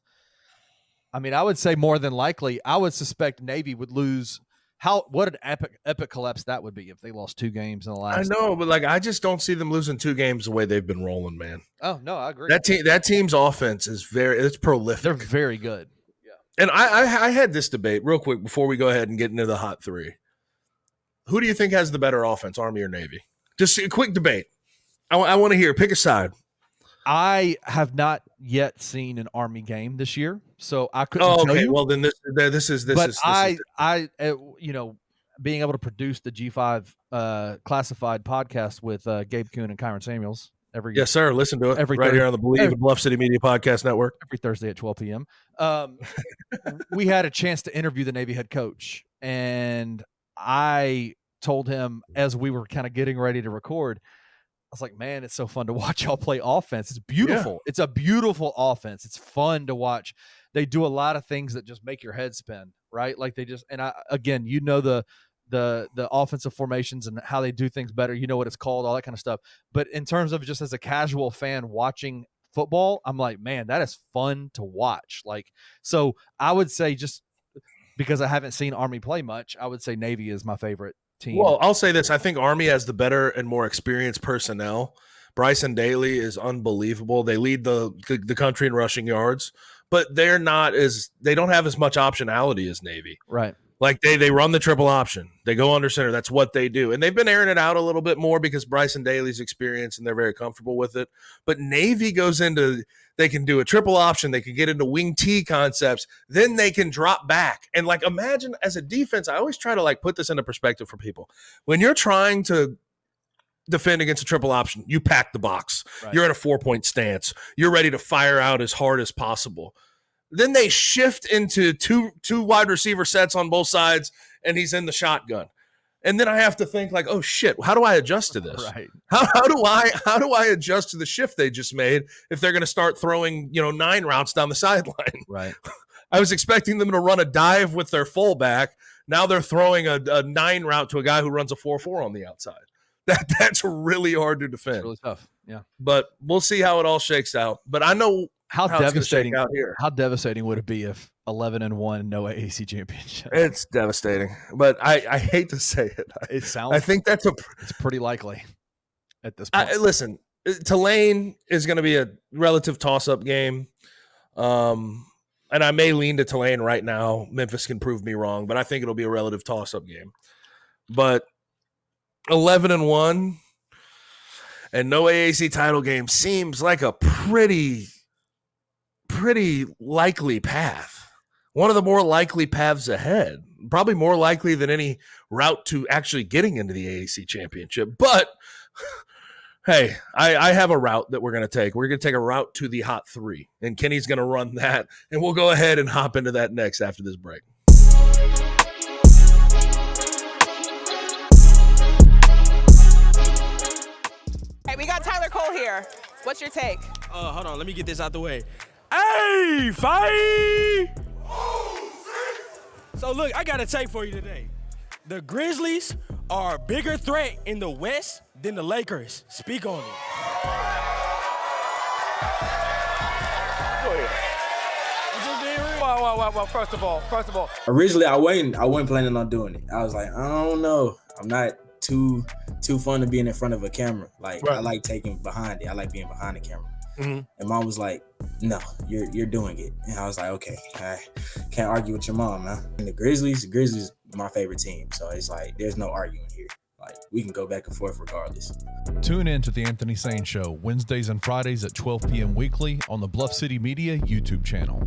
I mean, I would say more than likely, I would suspect Navy would lose. What an epic collapse that would be if they lost 2 games in the last. I know, but I just don't see them losing 2 games the way they've been rolling, man. Oh no, I agree. That team's offense is it's prolific. They're very good. Yeah. And I had this debate real quick before we go ahead and get into the hot 3. Who do you think has the better offense, Army or Navy? Just a quick debate. I want to hear. Pick a side. I have not yet seen an Army game this year, so I couldn't tell you. Well, then this is. But being able to produce the G5 classified podcast with Gabe Kuhn and Kyron Samuels every yes, sir. Listen to it right here on the Believe in Bluff City Media Podcast Network every Thursday at 12 p.m. We had a chance to interview the Navy head coach, and I told him as we were kind of getting ready to record, I was like, man, it's so fun to watch y'all play offense. It's beautiful. Yeah. It's a beautiful offense. It's fun to watch. They do a lot of things that just make your head spin, right? Like they just, and again, the offensive formations and how they do things better. You know what it's called, all that kind of stuff. But in terms of just as a casual fan watching football, I'm like, man, that is fun to watch. Like, so I would say, just because I haven't seen Army play much, I would say Navy is my favorite team. Well, I'll say this. I think Army has the better and more experienced personnel. Bryson Daly is unbelievable. They lead the country in rushing yards, but they don't have as much optionality as Navy. Right. Like they run the triple option. They go under center. That's what they do. And they've been airing it out a little bit more because Bryson Daly's experienced and they're very comfortable with it. But Navy goes into, they can do a triple option. They can get into wing T concepts. Then they can drop back. And imagine as a defense, I always try to put this into perspective for people. When you're trying to defend against a triple option, you pack the box. Right. You're in a 4-point stance. You're ready to fire out as hard as possible. Then they shift into two wide receiver sets on both sides, and he's in the shotgun. And then I have to think oh shit, how do I adjust to this? Right. How do I adjust to the shift they just made if they're going to start throwing 9 routes down the sideline? Right. I was expecting them to run a dive with their fullback. Now they're throwing a 9 route to a guy who runs a 4-4 on the outside. That's really hard to defend. It's really tough. Yeah. But we'll see how it all shakes out. But I know how devastating out here. How devastating would it be if 11-1 no AAC championship? It's devastating, but I hate to say it. It sounds. I think it's pretty likely. at this point. Listen, Tulane is going to be a relative toss-up game. And I may lean to Tulane right now. Memphis can prove me wrong, but I think it'll be a relative toss-up game. But 11-1 and no AAC title game seems like a pretty likely path. One of the more likely paths ahead. Probably more likely than any route to actually getting into the AAC Championship. But hey, I have a route that we're going to take. We're going to take a route to the Hot 3, and Kenny's going to run that, and we'll go ahead and hop into that next after this break. Hey, we got Tyler Cole here. What's your take? Hold on, let me get this out the way. Hey, fight! So look, I got a take for you today. The Grizzlies are a bigger threat in the West than the Lakers. Speak on it. Go ahead. Well, first of all. Originally, I wasn't planning on doing it. I was like, I don't know. I'm not too fun to being in front of a camera. Like, right. I like taking behind it. I like being behind the camera. Mm-hmm. And mom was like, no, you're doing it. And I was like, okay, I can't argue with your mom, man. And the Grizzlies are my favorite team. So it's like, there's no arguing here. Like, we can go back and forth regardless. Tune in to The Anthony Sane Show, Wednesdays and Fridays at 12 p.m. weekly on the Bluff City Media YouTube channel.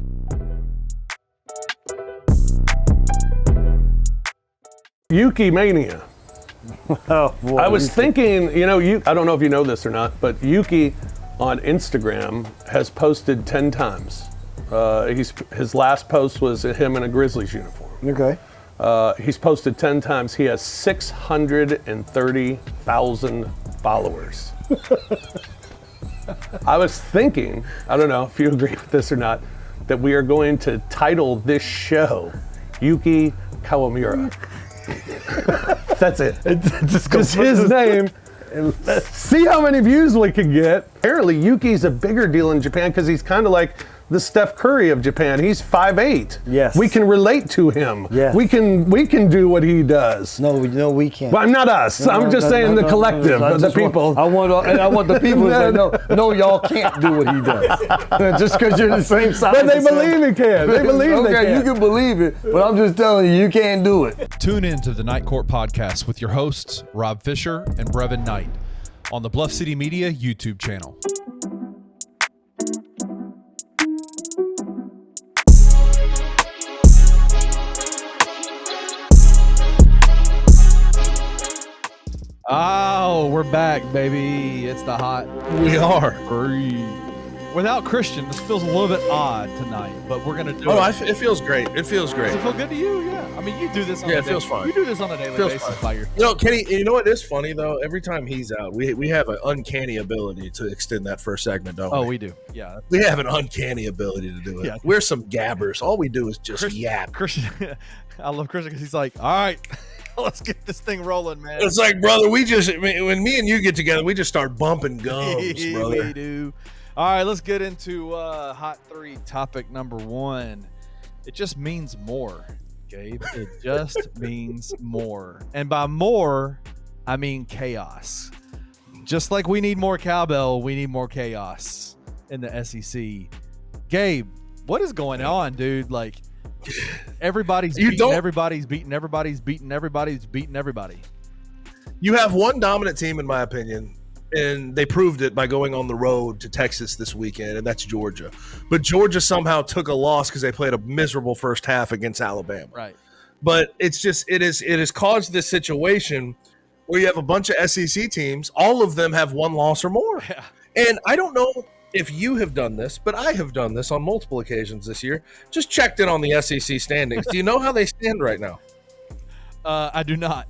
Yuki Mania. Oh, boy. I was thinking, I don't know if you know this or not, but Yuki on Instagram has posted 10 times. His last post was him in a Grizzlies uniform. Okay. He's posted 10 times. He has 630,000 followers. I was thinking, I don't know if you agree with this or not, that we are going to title this show Yuki Kawamura. That's it. Just his name. And see how many views we can get. Apparently, Yuki's a bigger deal in Japan because he's kind of like the Steph Curry of Japan. He's 5'8". Yes. We can relate to him. Yes. We can do what he does. No, we can't. Well, not us. I'm just saying the collective, the people. I want the people to say, no, y'all can't do what he does. Just because you're the same size. But they believe he can. They believe they can. Okay, you can believe it, but I'm just telling you can't do it. Tune in to the Night Court Podcast with your hosts, Rob Fisher and Brevin Knight, on the Bluff City Media YouTube channel. Oh, we're back, baby. It's the Hot We are. 3. Without Christian, this feels a little bit odd tonight, but we're going to do it. It feels great. It feels great. Does it feel good to you? Yeah. I mean, you do this on it feels fine. You do this on a daily basis by yourself. Kenny, you know what is funny, though? Every time he's out, we have an uncanny ability to extend that first segment, don't we? Oh, we do. Yeah. We have an uncanny ability to do it. Yeah. We're some gabbers. All we do is just yap. Christian, I love Christian because he's like, all right, let's get this thing rolling, man. It's like, brother, when me and you get together, we just start bumping gums, brother. We do. All right, let's get into Hot 3 topic number 1. It just means more, Gabe. It just means more. And by more, I mean chaos. Just like we need more cowbell, we need more chaos in the SEC. Gabe, what is going on, dude? Like, everybody's beating everybody's beating everybody's beating everybody's beating everybody. You have one dominant team, in my opinion, and they proved it by going on the road to Texas this weekend, and that's Georgia. But Georgia somehow took a loss because they played a miserable first half against Alabama. Right. But it has caused this situation where you have a bunch of SEC teams. All of them have one loss or more. Yeah. And I don't know if you have done this, but I have done this on multiple occasions this year. Just checked in on the SEC standings. Do you know how they stand right now? I do not.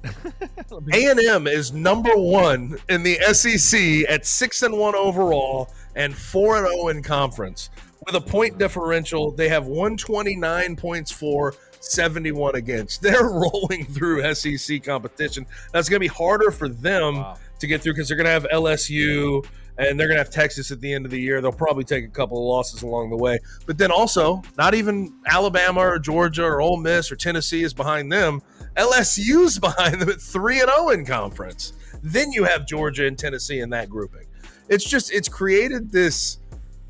A&M is number 1 in the SEC at 6-1 overall and 4-0 in conference. With a point differential, they have 129 points for, 71 against. They're rolling through SEC competition. That's going to be harder for them to get through because they're going to have LSU and they're going to have Texas at the end of the year. They'll probably take a couple of losses along the way. But then also, not even Alabama or Georgia or Ole Miss or Tennessee is behind them. LSU's behind them at 3-0 in conference. Then you have Georgia and Tennessee in that grouping. It's created this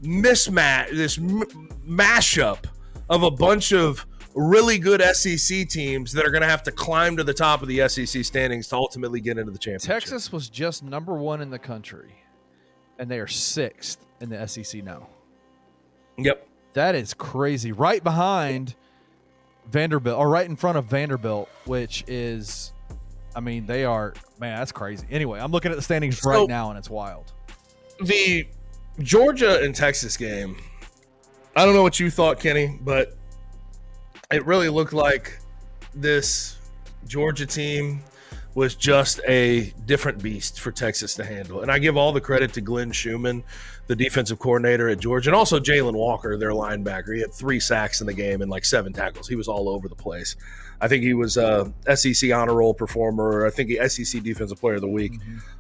mismatch, this mashup of a bunch of really good SEC teams that are going to have to climb to the top of the SEC standings to ultimately get into the championship. Texas was just number 1 in the country, and they are 6th in the SEC now. Yep. That is crazy. Right behind Vanderbilt, or right in front of Vanderbilt, which is, I mean, they are, man, that's crazy. Anyway, I'm looking at the standings right now, and it's wild. The Georgia and Texas game, I don't know what you thought, Kenny, but it really looked like this Georgia team was just a different beast for Texas to handle. And I give all the credit to Glenn Schumann, the defensive coordinator at Georgia, and also Jalen Walker, their linebacker. He had 3 sacks in the game and like 7 tackles. He was all over the place. I think he was a SEC honor roll performer. I think the SEC Defensive Player of the Week.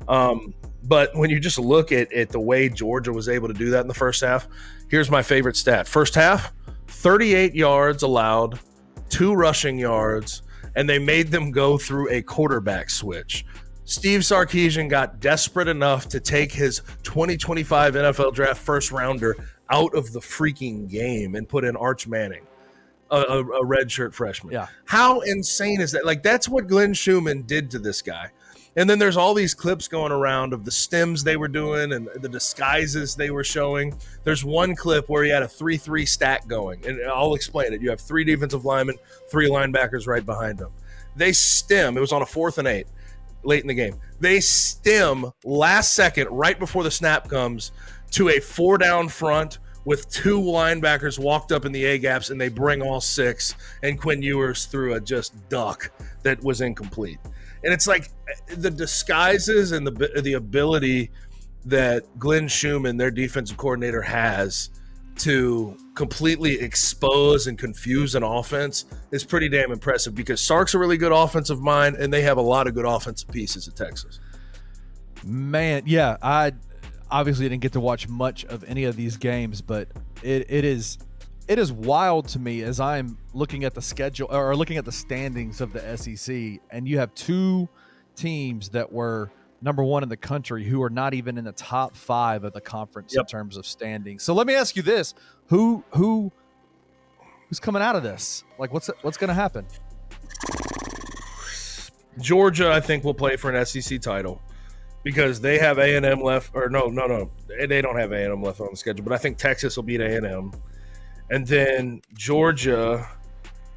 But when you just look at the way Georgia was able to do that in the first half, here's my favorite stat. First half, 38 yards allowed, 2 rushing yards, and they made them go through a quarterback switch. Steve Sarkisian got desperate enough to take his 2025 NFL Draft first rounder out of the freaking game and put in Arch Manning, a redshirt freshman. Yeah. How insane is that? Like, that's what Glenn Schumann did to this guy. And then there's all these clips going around of the stems they were doing and the disguises they were showing. There's one clip where he had a 3-3 stack going, and I'll explain it. You have 3 defensive linemen, 3 linebackers right behind them. They stem. It was on a 4th and 8 late in the game. They stem last second, right before the snap comes, to a 4-down front with 2 linebackers walked up in the A-gaps, and they bring all 6, and Quinn Ewers threw a just duck that was incomplete. And it's like the disguises and the ability that Glenn Schumann, their defensive coordinator, has to completely expose and confuse an offense is pretty damn impressive, because Sark's a really good offensive mind, and they have a lot of good offensive pieces at Texas. Man, yeah, I obviously didn't get to watch much of any of these games, but it is wild to me as I'm looking at the schedule or looking at the standings of the SEC, and you have 2 teams that were number 1 in the country who are not even in the top 5 of the conference in terms of standings. So let me ask you this: who's coming out of this? Like, what's going to happen? Georgia, I think, will play for an SEC title because they have A&M left. Or no, they don't have A&M left on the schedule. But I think Texas will beat A&M. And then Georgia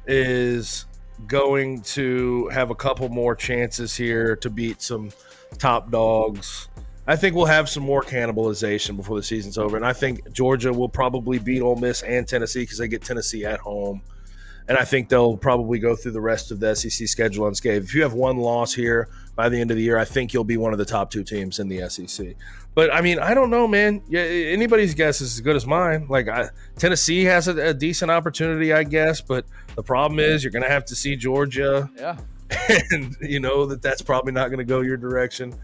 is going to have a couple more chances here to beat some top dogs. I think we'll have some more cannibalization before the season's over. And I think Georgia will probably beat Ole Miss and Tennessee because they get Tennessee at home. And I think they'll probably go through the rest of the SEC schedule unscathed. If you have 1 loss here by the end of the year, I think you'll be one of the top 2 teams in the SEC. But, I mean, I don't know, man. Yeah, anybody's guess is as good as mine. Like, Tennessee has a decent opportunity, I guess. But the problem is you're going to have to see Georgia. Yeah. And you know that's probably not going to go your direction.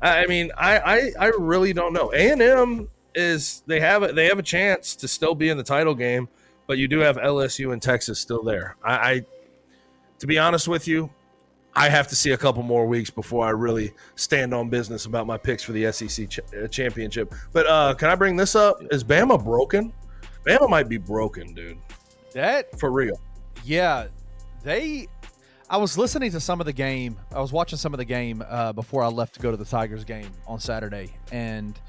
I mean, I really don't know. A&M is they have a chance to still be in the title game. But you do have LSU and Texas still there. I to be honest with you, I have to see a couple more weeks before I really stand on business about my picks for the SEC championship. But can I bring this up? Is Bama broken? Bama might be broken, dude. That for real. Yeah, I was listening to some of the game. I was watching some of the game before I left to go to the Tigers game on Saturday, and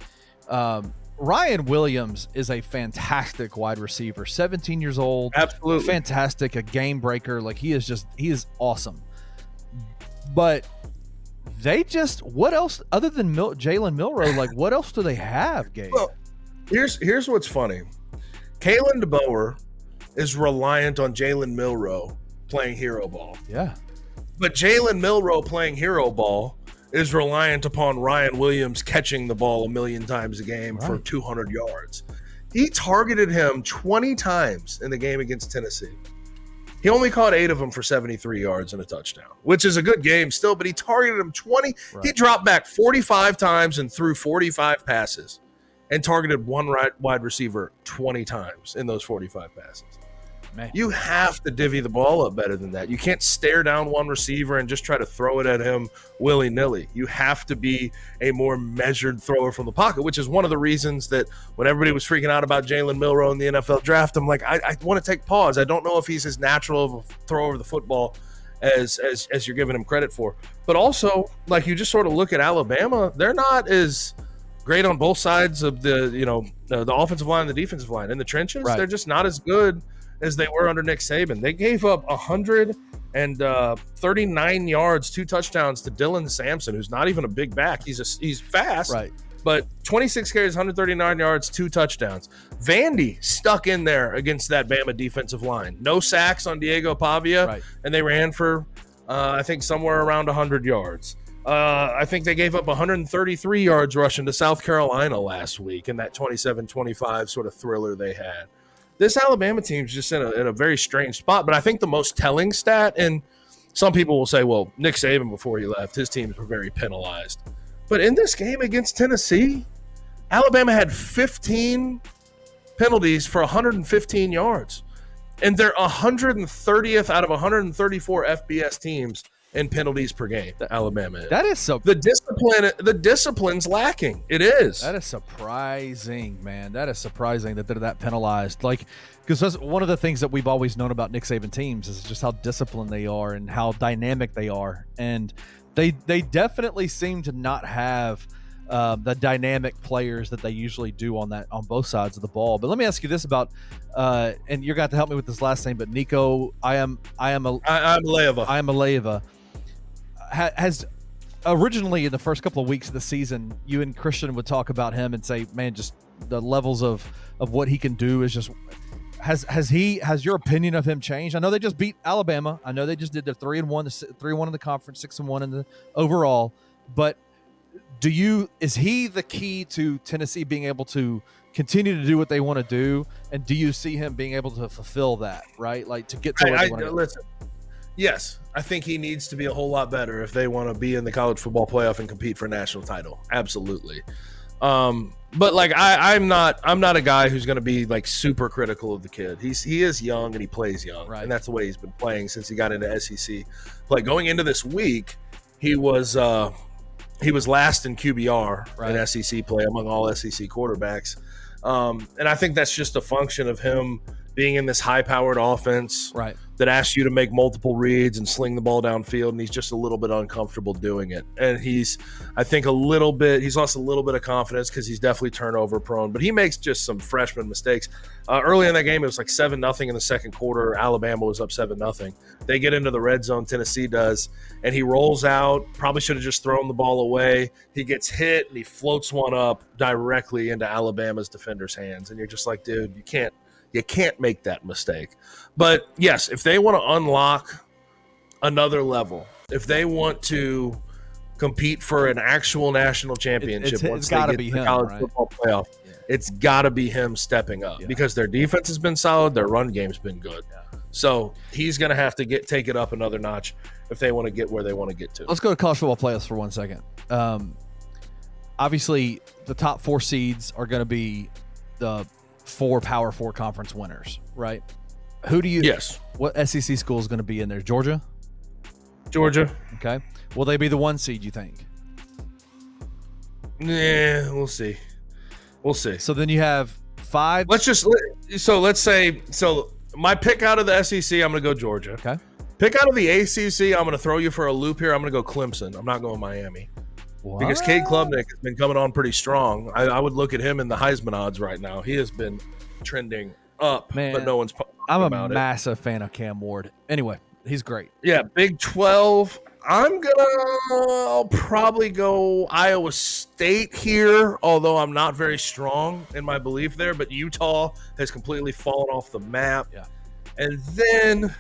Ryan Williams is a fantastic wide receiver, 17 years old. Absolutely. Fantastic, a game breaker. Like, he is awesome. But what else other than Jalen Milroe, like, what else do they have, Gabe? Well, here's what's funny. Kalen DeBoer is reliant on Jalen Milroe playing hero ball. Yeah. But Jalen Milroe playing hero ball is reliant upon Ryan Williams catching the ball 1 million times a game for 200 yards. He targeted him 20 times in the game against Tennessee. He only caught 8 of them for 73 yards and a touchdown, which is a good game still, but he targeted him 20. Right. He dropped back 45 times and threw 45 passes and targeted one wide receiver 20 times in those 45 passes. Man. You have to divvy the ball up better than that. You can't stare down one receiver and just try to throw it at him willy-nilly. You have to be a more measured thrower from the pocket, which is one of the reasons that when everybody was freaking out about Jalen Milroe in the NFL draft, I'm like, I want to take pause. I don't know if he's as natural of a thrower of the football as you're giving him credit for. But also, like, you just sort of look at Alabama, they're not as great on both sides of the offensive line and the defensive line. In the trenches, They're just not as good as they were under Nick Saban. They gave up 139 yards, 2 touchdowns to Dylan Sampson, who's not even a big back. He's fast, right? But 26 carries, 139 yards, 2 touchdowns. Vandy stuck in there against that Bama defensive line. No sacks on Diego Pavia, and they ran for, I think, somewhere around 100 yards. I think they gave up 133 yards rushing to South Carolina last week in that 27-25 sort of thriller they had. This Alabama team's just in a very strange spot, but I think the most telling stat, and some people will say, well, Nick Saban, before he left, his teams were very penalized. But in this game against Tennessee, Alabama had 15 penalties for 115 yards. And they're 130th out of 134 FBS teams in penalties per game that Alabama is. That is so. The discipline's lacking. It is. That is surprising, man. That is surprising that they're that penalized. Like, because that's one of the things that we've always known about Nick Saban teams is just how disciplined they are and how dynamic they are. And they definitely seem to not have the dynamic players that they usually do on both sides of the ball. But let me ask you this about, and you're going to help me with this last name, but Nico Iamaleava has originally in the first couple of weeks of the season, you and Christian would talk about him and say, man, just the levels of what he can do is just, has your opinion of him changed? I know they just beat Alabama. I know they just did their 3-1 in the conference, 6-1 in the overall, but is he the key to Tennessee being able to continue to do what they want to do? And do you see him being able to fulfill that, right? Like to get to where they want to go? Listen, yes, I think he needs to be a whole lot better if they want to be in the college football playoff and compete for a national title. Absolutely. But like I'm not a guy who's going to be like super critical of the kid. He is young and he plays young, right? And that's the way he's been playing since he got into SEC play. Going into this week, he was last in QBR in SEC play among all SEC quarterbacks. And I think that's just a function of him being in this high-powered offense that asks you to make multiple reads and sling the ball downfield, and he's just a little bit uncomfortable doing it. And he's lost a little bit of confidence because he's definitely turnover prone, but he makes just some freshman mistakes. Early in that game, it was like 7-0 in the second quarter. Alabama was up 7-0. They get into the red zone, Tennessee does, and he rolls out, probably should have just thrown the ball away. He gets hit, and he floats one up directly into Alabama's defender's hands. And you're just like, dude, you can't make that mistake. But yes, if they want to unlock another level, if they want to compete for an actual national championship once they get to the college football playoff, it's got to be him stepping up because their defense has been solid, their run game's been good. So he's going to have to take it up another notch if they want to get where they want to get to. Let's go to college football playoffs for 1 second. Obviously, the top 4 seeds are going to be the 4 Power 4 conference winners, right? What SEC school is going to be in there? Georgia. Okay. Will they be the 1 seed, you think? Yeah, we'll see. So then you have 5. Let's say my pick out of the SEC, I'm going to go Georgia. Okay. Pick out of the ACC, I'm going to throw you for a loop here. I'm going to go Clemson. I'm not going Miami. What? Because Cade Klubnik has been coming on pretty strong. I would look at him in the Heisman odds right now. He has been trending up, man, but no one's I'm a massive fan of Cam Ward. Anyway, he's great. Yeah, Big 12. I'll probably go Iowa State here, although I'm not very strong in my belief there. But Utah has completely fallen off the map. Yeah. And then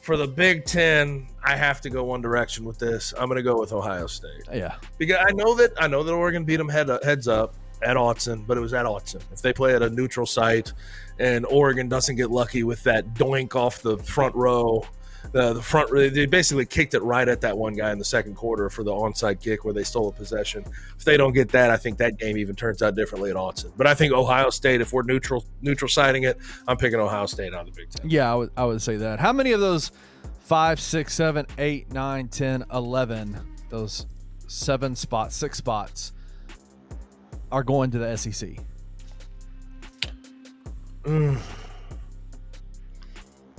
for the Big 10, I have to go one direction with this. I'm going to go with Ohio State. Yeah. Because I know that Oregon beat them heads up at Autzen, but it was at Autzen. If they play at a neutral site and Oregon doesn't get lucky with that doink off the front row the front. They basically kicked it right at that one guy in the second quarter for the onside kick where they stole a possession. If they don't get that, I think that game even turns out differently at Autzen. But I think Ohio State, if we're neutral siding it, I'm picking Ohio State out of the Big Ten. Yeah, I would say that. How many of those 5, 6, 7, 8, 9, 10, 11, those 6 spots are going to the SEC?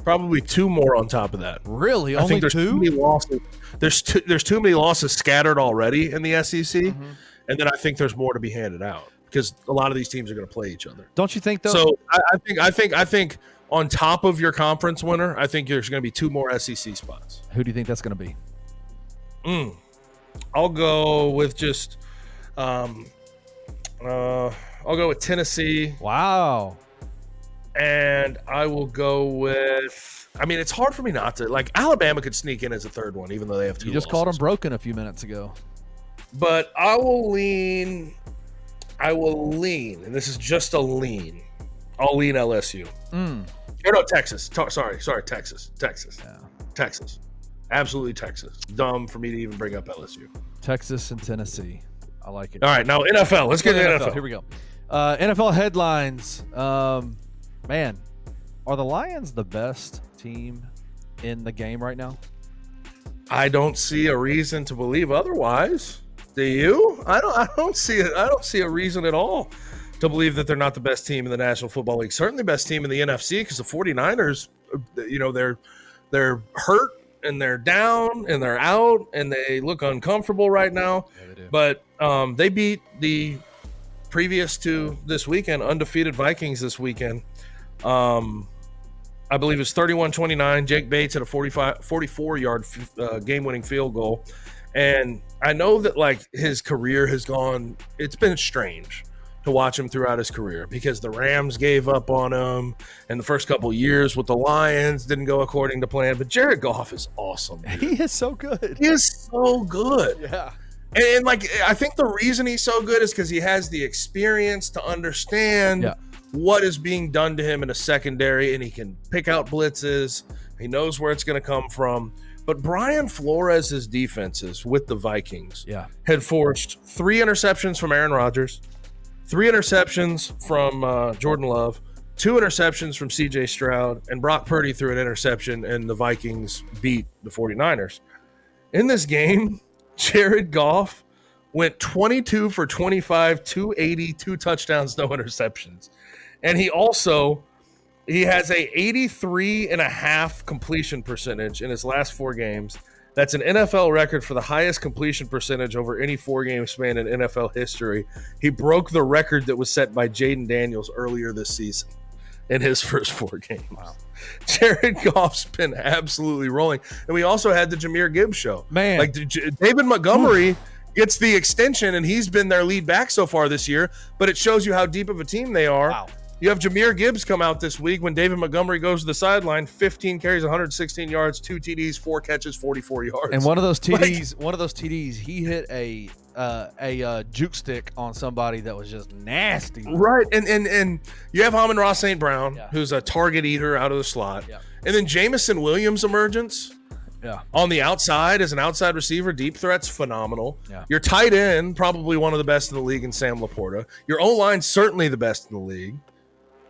Probably 2 more on top of that. Really? I Only think there's 2? Too many losses. There's too many losses scattered already in the SEC, and then I think there's more to be handed out because a lot of these teams are going to play each other. Don't you think though? So I think on top of your conference winner, I think there's going to be 2 more SEC spots. Who do you think that's going to be? I'll go with just I'll go with Tennessee. Wow. And I will go with, I mean, it's hard for me not to. Like, Alabama could sneak in as a third one, even though they have 2 You just losses. called them broken a few minutes ago. But I will lean, and this is just a lean. I'll lean LSU. Or no, Texas. Sorry, Texas. Yeah. Texas. Absolutely Texas. Dumb for me to even bring up LSU. Texas and Tennessee. I like it. All right, now NFL. Let's get to NFL. Here we go. NFL headlines. Man, are the Lions the best team in the game right now? I don't see a reason to believe otherwise. Do you? I don't see it. I don't see a reason at all to believe that they're not the best team in the National Football League. Certainly best team in the NFC because the 49ers, they're hurt and they're down and they're out and they look uncomfortable right now. Yeah, they do. But they beat the previous to this weekend undefeated Vikings this weekend. I believe it's 31-29. Jake Bates had a 44-yard game-winning field goal. And I know that, like, his career has gone – it's been strange to watch him throughout his career because the Rams gave up on him and the first couple of years with the Lions didn't go according to plan. But Jared Goff is awesome. Dude. He is so good. He is so good. Yeah. And like, I think the reason he's so good is because he has the experience to understand what is being done to him in a secondary, and he can pick out blitzes. He knows where it's going to come from. But Brian Flores' defenses with the Vikings had forced 3 interceptions from Aaron Rodgers, 3 interceptions from Jordan Love, 2 interceptions from C.J. Stroud, and Brock Purdy threw an interception, and the Vikings beat the 49ers. In this game, Jared Goff went 22 for 25, 280, 2 touchdowns, no interceptions. And he has a 83.5 completion percentage in his last 4 games. That's an NFL record for the highest completion percentage over any 4-game span in NFL history. He broke the record that was set by Jaden Daniels earlier this season in his first 4 games. Wow. Jared Goff's been absolutely rolling. And we also had the Jahmyr Gibbs show. Man. Like David Montgomery gets the extension, and he's been their lead back so far this year, but it shows you how deep of a team they are. Wow. You have Jahmyr Gibbs come out this week when David Montgomery goes to the sideline, 15 carries, 116 yards, 2 TDs, 4 catches, 44 yards. And one of those TDs, he hit a juke stick on somebody that was just nasty. Right. And you have Amon-Ra St. Brown, who's a target eater out of the slot. Yeah. And then Jameson Williams' emergence on the outside as an outside receiver, deep threat's phenomenal. Yeah. Your tight end, probably one of the best in the league in Sam Laporta. Your O-line, certainly the best in the league.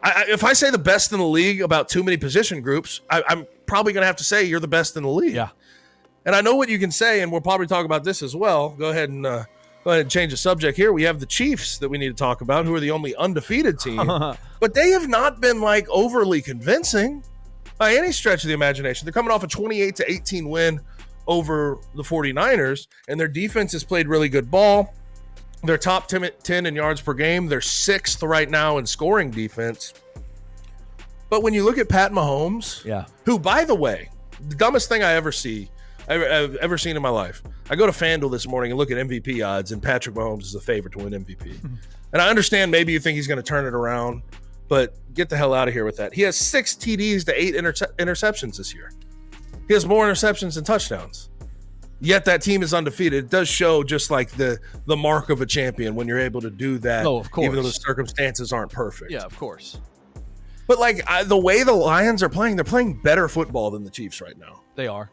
If I say the best in the league about too many position groups, I'm probably going to have to say you're the best in the league. Yeah. And I know what you can say, and we'll probably talk about this as well. Go ahead and change the subject here. We have the Chiefs that we need to talk about, who are the only undefeated team. But they have not been, like, overly convincing by any stretch of the imagination. They're coming off a 28-18 win over the 49ers, and their defense has played really good ball. They're top 10 in yards per game. They're 6th right now in scoring defense. But when you look at Pat Mahomes, who, by the way, the dumbest thing I've ever seen in my life, I go to FanDuel this morning and look at MVP odds, and Patrick Mahomes is the favorite to win MVP. And I understand maybe you think he's going to turn it around, but get the hell out of here with that. He has 6 TDs to 8 interceptions this year. He has more interceptions than touchdowns. Yet that team is undefeated. It does show just like the mark of a champion when you're able to do that. Oh, of course. Even though the circumstances aren't perfect. Yeah, of course. But like the way the Lions are playing, they're playing better football than the Chiefs right now. They are.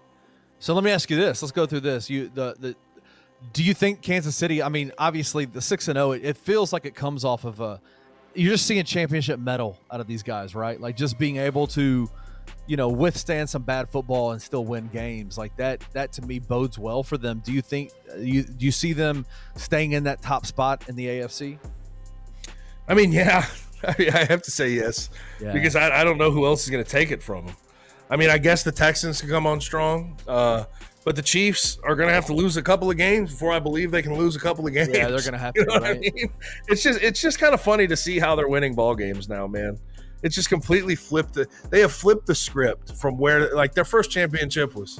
So let me ask you this. Let's go through this. Do you think Kansas City, I mean, obviously the 6-0, it feels like it comes off of you're just seeing championship mettle out of these guys, right? Like just being able to, withstand some bad football and still win games. Like that to me bodes well for them. Do you think, do you see them staying in that top spot in the AFC? I mean, yeah, I have to say yes, because I don't know who else is going to take it from them. I mean, I guess the Texans can come on strong, but the Chiefs are going to have to lose a couple of games before I believe they can lose a couple of games. Yeah, they're going to have to. Right? I mean? It's just kind of funny to see how they're winning ball games now, man. It's just completely flipped. They have flipped the script from where, like, their first championship was,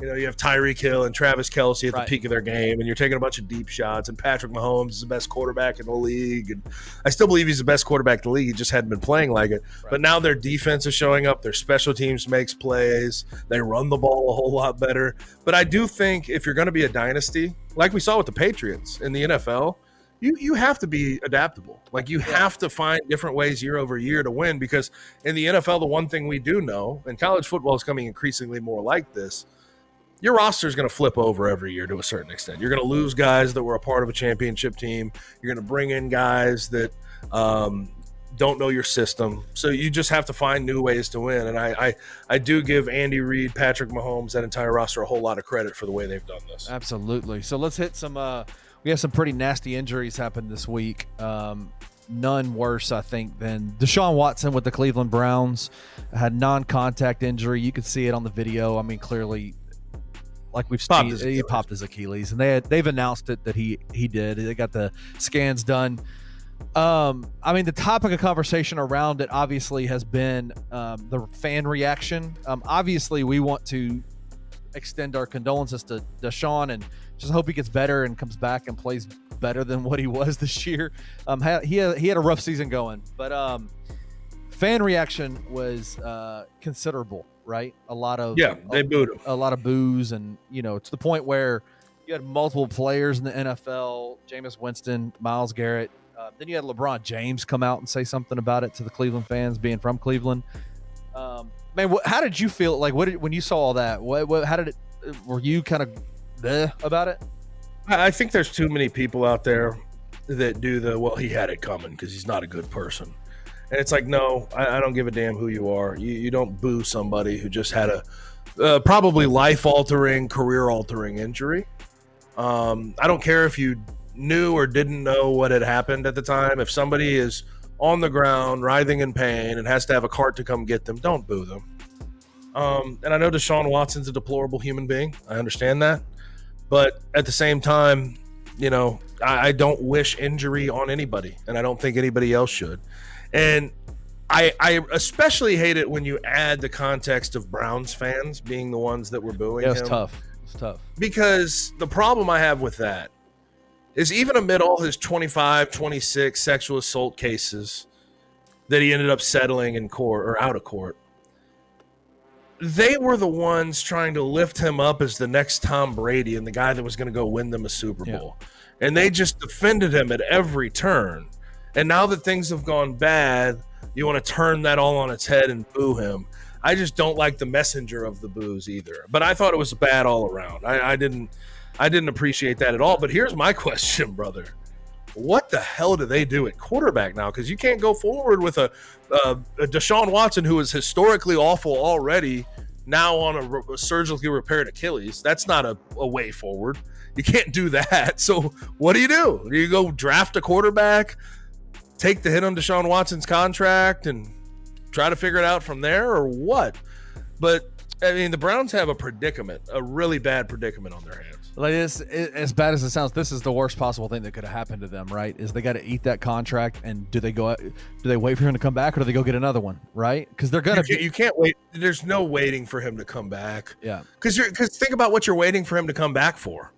you have Tyreek Hill and Travis Kelce at the peak of their game, and you're taking a bunch of deep shots, and Patrick Mahomes is the best quarterback in the league. And I still believe he's the best quarterback in the league. He just hadn't been playing like it. Right. But now their defense is showing up. Their special teams makes plays. They run the ball a whole lot better. But I do think if you're going to be a dynasty, like we saw with the Patriots in the NFL, you have to be adaptable. Like you have to find different ways year over year to win, because in the NFL, the one thing we do know, and college football is coming increasingly more like this, your roster is going to flip over every year to a certain extent. You're going to lose guys that were a part of a championship team. You're going to bring in guys that don't know your system. So you just have to find new ways to win. And I do give Andy Reid, Patrick Mahomes, that entire roster a whole lot of credit for the way they've done this. Absolutely. So let's hit some we have some pretty nasty injuries happen this week. None worse, I think, than Deshaun Watson with the Cleveland Browns. Had non-contact injury. You could see it on the video. I mean, clearly, like we've seen, he popped his Achilles, and they've announced it that he did. They got the scans done. I mean, the topic of conversation around it obviously has been the fan reaction. Obviously, we want to extend our condolences to Deshaun and just hope he gets better and comes back and plays better than what he was this year. He had a rough season going, but fan reaction was considerable. Right, they booed him. A lot of boos, and to the point where you had multiple players in the NFL: Jameis Winston, Myles Garrett. Then you had LeBron James come out and say something about it to the Cleveland fans, being from Cleveland. Man, how did you feel? Like, when you saw all that? How did it? Were you kind of about it? I think there's too many people out there that do he had it coming because he's not a good person. And it's like, no, I don't give a damn who you are. You don't boo somebody who just had a probably life-altering, career-altering injury. I don't care if you knew or didn't know what had happened at the time. If somebody is on the ground, writhing in pain, and has to have a cart to come get them, don't boo them. And I know Deshaun Watson's a deplorable human being. I understand that. But at the same time, I don't wish injury on anybody, and I don't think anybody else should. And I especially hate it when you add the context of Browns fans being the ones that were booing him. It's tough. It's tough. Because the problem I have with that is even amid all his 25, 26 sexual assault cases that he ended up settling in court or out of court, they were the ones trying to lift him up as the next Tom Brady and the guy that was going to go win them a Super Bowl. And they just defended him at every turn. And now that things have gone bad, you want to turn that all on its head and boo him. I just don't like the messenger of the boos either. But I thought it was bad all around. I didn't appreciate that at all. But here's my question, brother. What the hell do they do at quarterback now? Because you can't go forward with a Deshaun Watson who is historically awful already, now on a surgically repaired Achilles. That's not a way forward. You can't do that. So what do? Do you go draft a quarterback, take the hit on Deshaun Watson's contract, and try to figure it out from there, or what? But I mean, the Browns have a really bad predicament on their hands. Like this, as bad as it sounds, this is the worst possible thing that could have happened to them, right? Is they got to eat that contract, and do they wait for him to come back, or do they go get another one, right? Because they're gonna. You can't wait. There's no waiting for him to come back. Yeah. Because think about what you're waiting for him to come back for.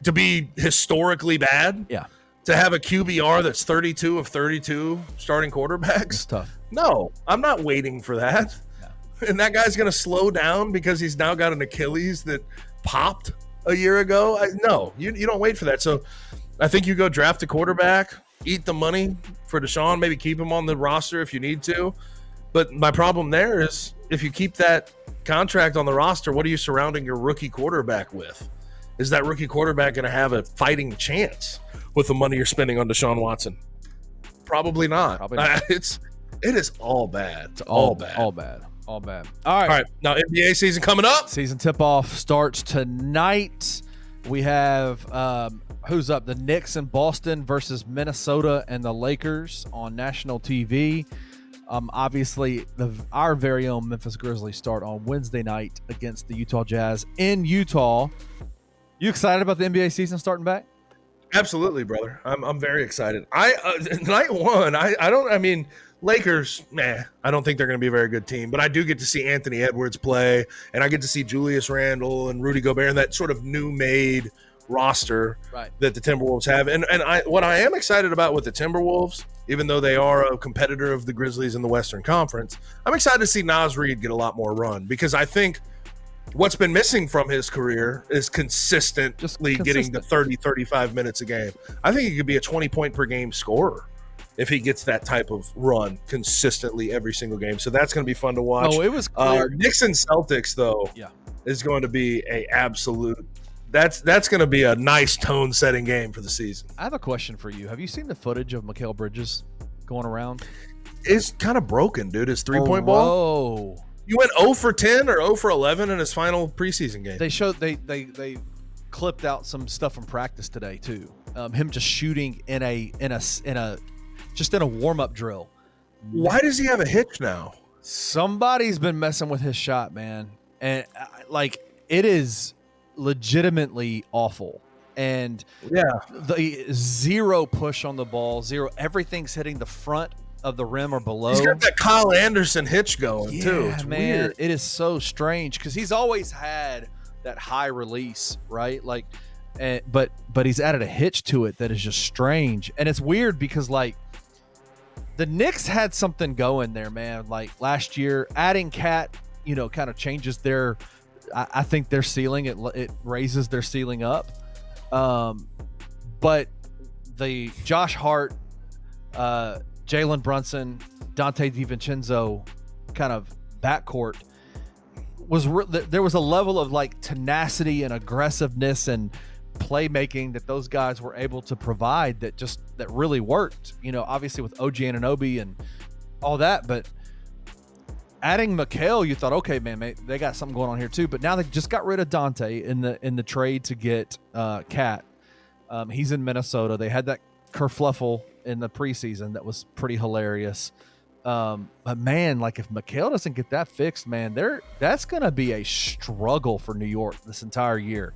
To be historically bad. Yeah. To have a QBR that's 32 of 32 starting quarterbacks. It's tough. No, I'm not waiting for that. Yeah. And that guy's going to slow down because he's now got an Achilles that popped a year ago. No, you don't wait for that. So I think you go draft a quarterback, eat the money for Deshaun, maybe keep him on the roster if you need to, But my problem there is if you keep that contract on the roster, what are you surrounding your rookie quarterback with? Is that rookie quarterback going to have a fighting chance with the money you're spending on Deshaun Watson? Probably not. It is all bad. It's all bad. All bad. All right. Now NBA season coming up. Season tip-off starts tonight. We have who's up? The Knicks in Boston versus Minnesota and the Lakers on national TV. Obviously, our very own Memphis Grizzlies start on Wednesday night against the Utah Jazz in Utah. You excited about the NBA season starting back? Absolutely, brother. I'm very excited. Night one, Lakers, I don't think they're going to be a very good team, but I do get to see Anthony Edwards play, and I get to see Julius Randle and Rudy Gobert and that sort of new-made roster that the Timberwolves have. And what I am excited about with the Timberwolves, even though they are a competitor of the Grizzlies in the Western Conference, I'm excited to see Naz Reid get a lot more run, because I think what's been missing from his career is consistently getting the 30, 35 minutes a game. I think he could be a 20-point-per-game scorer if he gets that type of run consistently every single game. So that's going to be fun to watch. Oh, it was clear. Knicks and Celtics, though, is going to be a absolute – that's going to be a nice tone-setting game for the season. I have a question for you. Have you seen the footage of Mikal Bridges going around? It's kind of broken, dude. His three-point ball. You went 0 for 10 or 0 for 11 in his final preseason game. They showed they clipped out some stuff from practice today too. Him just shooting in a warm-up drill. Why does he have a hitch now? Somebody's been messing with his shot, man, and it is legitimately awful. And the zero push on the ball, everything's hitting the front of the rim or below. He's got that Kyle Anderson hitch going too. It's man, weird. It is so strange because he's always had that high release, right? But he's added a hitch to it that is just strange, and it's weird because the Knicks had something going there, man. Last year, adding Cat, kind of changes their. I think their ceiling. It raises their ceiling up. But the Josh Hart, Jalen Brunson, Dante DiVincenzo kind of backcourt there was a level of tenacity and aggressiveness and playmaking that those guys were able to provide that really worked, obviously with OG Anunoby and all that. But adding Mikal, you thought, okay, man, they got something going on here too. But now they just got rid of Dante in the trade to get Cat. He's in Minnesota. They had that kerfluffle in the preseason that was pretty hilarious. But man, if Mikal doesn't get that fixed, man, that's going to be a struggle for New York this entire year.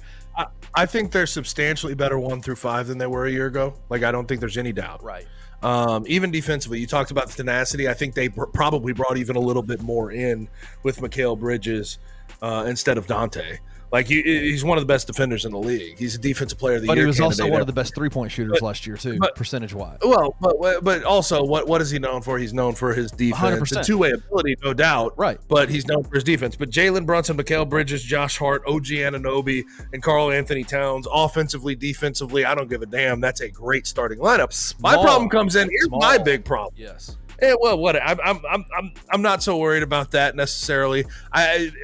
I think they're substantially better 1 through 5 than they were a year ago. I don't think there's any doubt. Right. Even defensively, you talked about the tenacity. I think they probably brought even a little bit more in with Mikal Bridges instead of Dante. He's one of the best defenders in the league. He's a defensive player of the year. But he was also one of the best three-point shooters last year too, percentage-wise. Well, but also, what is he known for? He's known for his defense. 100%. The two-way ability, no doubt. Right. But he's known for his defense. But Jalen Brunson, Mikal Bridges, Josh Hart, OG Anunoby, and Karl Anthony Towns, offensively, defensively, I don't give a damn. That's a great starting lineup. My problem comes in. Here's my big problem. Yes. I'm not so worried about that necessarily.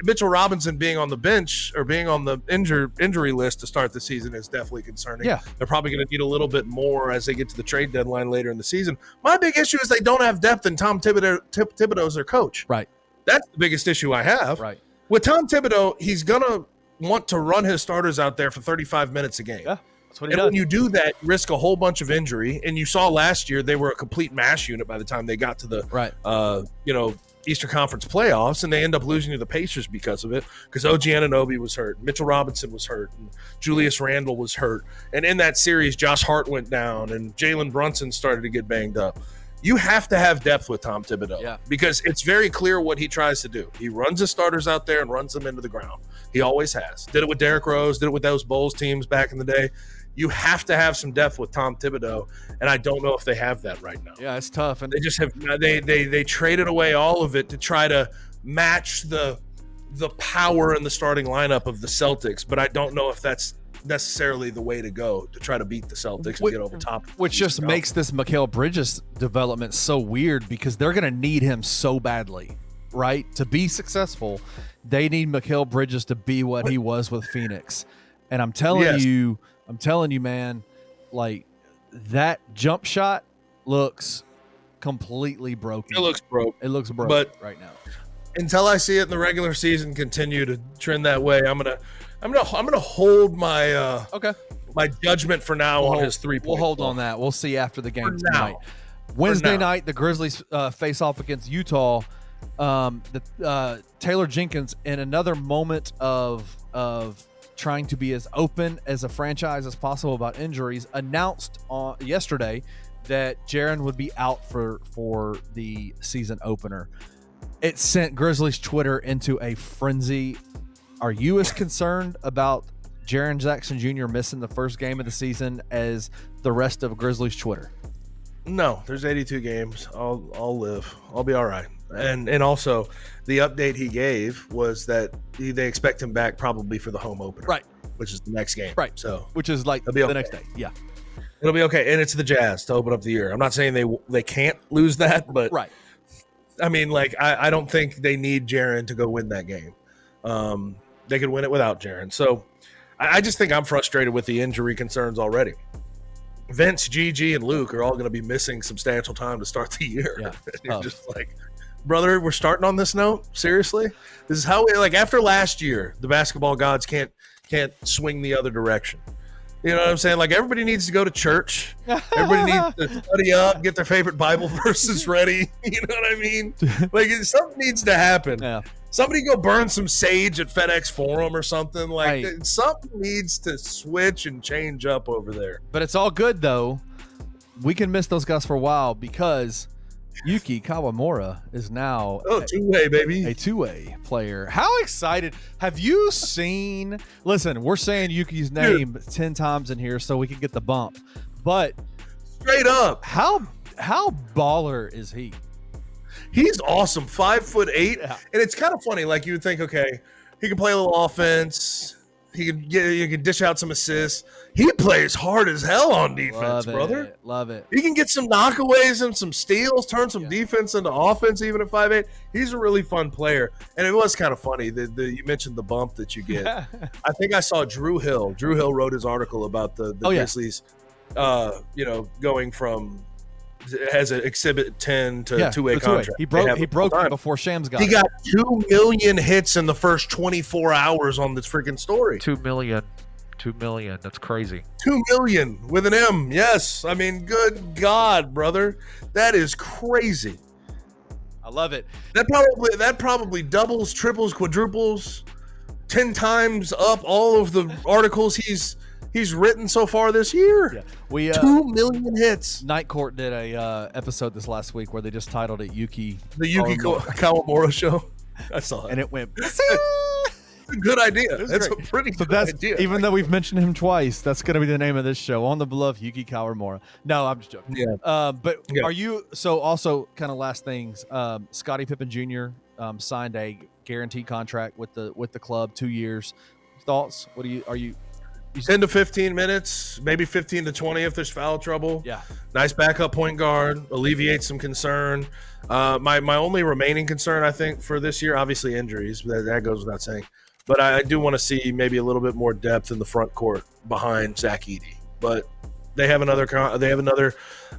Mitchell Robinson being on the bench or being on the injury list to start the season is definitely concerning. Yeah. They're probably going to need a little bit more as they get to the trade deadline later in the season. My big issue is they don't have depth, and Tom Thibodeau's their coach. Right. That's the biggest issue I have. Right. With Tom Thibodeau, he's going to want to run his starters out there for 35 minutes a game. Yeah. And when you do that, you risk a whole bunch of injury. And you saw last year they were a complete mash unit by the time they got to the Eastern Conference playoffs, and they end up losing to the Pacers because of it. Because OG Anunoby was hurt, Mitchell Robinson was hurt, and Julius Randle was hurt. And in that series, Josh Hart went down, and Jalen Brunson started to get banged up. You have to have depth with Tom Thibodeau because it's very clear what he tries to do. He runs his starters out there and runs them into the ground. He always has. Did it with Derrick Rose, did it with those Bulls teams back in the day. You have to have some depth with Tom Thibodeau, and I don't know if they have that right now. Yeah, it's tough. And they just have they traded away all of it to try to match the power in the starting lineup of the Celtics, but I don't know if that's necessarily the way to go to try to beat the Celtics and get over top. Which just makes this Mikal Bridges development so weird because they're going to need him so badly, right? To be successful, they need Mikal Bridges to be what he was with Phoenix. And I'm telling you, man, like that jump shot looks completely broken. It looks broke. It looks broke right now. Until I see it in the regular season continue to trend that way, I'm gonna hold my my judgment for now on his 3-point. We'll hold on that. We'll see after the game tonight. Wednesday night, the Grizzlies face off against Utah. Taylor Jenkins, in another moment of trying to be as open as a franchise as possible about injuries, announced yesterday that Jaren would be out for the season opener. It sent Grizzlies Twitter into a frenzy. Are you as concerned about Jaren Jackson Jr. missing the first game of the season as the rest of Grizzlies Twitter? No, there's 82 games. I'll live. I'll be all right. And also, the update he gave was that they expect him back probably for the home opener, right? Which is the next game, right? So, which is like the next day, yeah. It'll be okay, and it's the Jazz to open up the year. I'm not saying they can't lose that, but right. I mean, like I don't think they need Jaren to go win that game. They could win it without Jaren. So I just think I'm frustrated with the injury concerns already. Vince, Gigi, and Luke are all going to be missing substantial time to start the year. Yeah, you're just like, brother, we're starting on this note? Seriously? This is how after last year, the basketball gods can't swing the other direction. You know what I'm saying? Like, everybody needs to go to church. Everybody needs to study up, get their favorite Bible verses ready. You know what I mean? Like, something needs to happen. Yeah. Somebody go burn some sage at FedEx Forum or something. Like, something needs to switch and change up over there. But it's all good, though. We can miss those guys for a while because Yuki Kawamura is now two-way, baby. A two-way player. How excited have you seen? Listen, we're saying Yuki's name 10 times in here so we can get the bump. But straight up, how baller is he? He's awesome, 5'8", and it's kind of funny. Like, you would think, okay, he can play a little offense. He can dish out some assists. He plays hard as hell on defense, brother. Love it. He can get some knockaways and some steals, turn some defense into offense, even at 5'8". He's a really fun player, and it was kind of funny that you mentioned the bump that you get. I think I saw Drew Hill. Drew Hill wrote his article about the Grizzlies, going from as an Exhibit 10 to two-way contract. He broke it before Shams got it. He got 2 million hits in the first 24 hours on this freaking story. 2 million. 2 million. That's crazy. 2 million with an M. Yes. I mean, good God, brother. That is crazy. I love it. That probably doubles, triples, quadruples, 10 times up all of the articles he's written so far this year. Yeah. We 2 million hits. Night Court did a episode this last week where they just titled it Yuki. The Yuki Kawamura show. I saw it. And it went a good idea. That's a pretty good idea. Even though we've mentioned him twice, that's going to be the name of this show. On the Bluff, Yuki Kawamura. No, I'm just joking. Yeah. Are you, so also kind of last things, Scottie Pippen Jr. Signed a guaranteed contract with the club, 2 years. Thoughts? Are you 10 to 15 minutes, maybe 15 to 20 if there's foul trouble. Yeah. Nice backup point guard, alleviates some concern. My only remaining concern, I think, for this year, obviously injuries. That goes without saying. But I do want to see maybe a little bit more depth in the front court behind Zach Edey. But they have another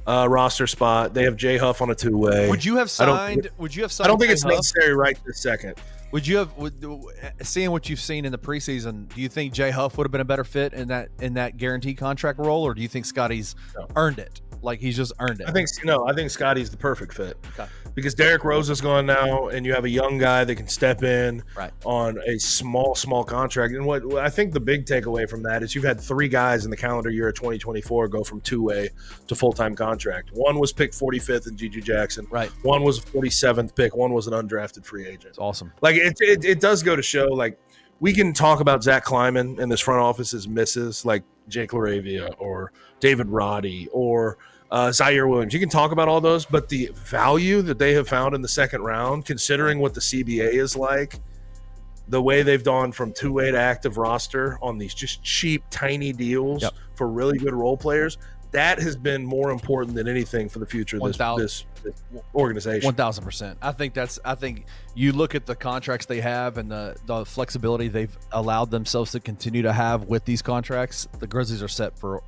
roster spot. They have Jay Huff on a two-way. Would you have signed? I don't think it's necessary right this second. Would you have, seeing what you've seen in the preseason, do you think Jay Huff would have been a better fit in that guaranteed contract role, or do you think Scotty's earned it? Like, he's just earned it? I think Scotty's the perfect fit. Okay. Because Derrick Rose is gone now, and you have a young guy that can step in on a small contract. And what I think the big takeaway from that is you've had 3 guys in the calendar year of 2024 go from two-way to full-time contract. One was picked 45th in Gigi Jackson. Right. One was a 47th pick. One was an undrafted free agent. It's awesome. Like, it does go to show, like, we can talk about Zach Kleiman and this front office's misses, like Jake LaRavia or David Roddy or Zaire Williams. You can talk about all those, but the value that they have found in the second round, considering what the CBA is like, the way they've gone from two-way to active roster on these just cheap, tiny deals for really good role players, that has been more important than anything for the future of this organization. 1,000%. I think you look at the contracts they have and the flexibility they've allowed themselves to continue to have with these contracts. The Grizzlies are set for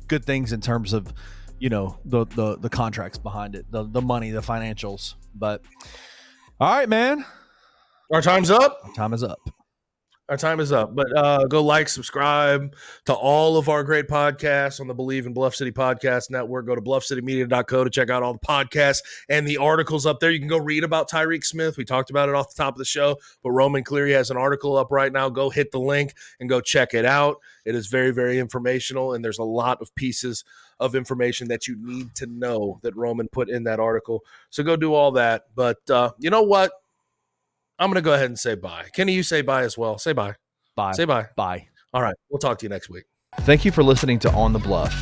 good things in terms of, the contracts behind it, the money, the financials. But all right, man. Our time's up. Time is up. Our time is up, but go like, subscribe to all of our great podcasts on the Believe in Bluff City Podcast Network. Go to bluffcitymedia.co to check out all the podcasts and the articles up there. You can go read about Tyreek Smith. We talked about it off the top of the show, but Roman Cleary has an article up right now. Go hit the link and go check it out. It is very, very informational, and there's a lot of pieces of information that you need to know that Roman put in that article. So go do all that. But you know what? I'm going to go ahead and say bye. Kenny, you say bye as well. Say bye. Bye. Say bye. Bye. All right. We'll talk to you next week. Thank you for listening to On the Bluff.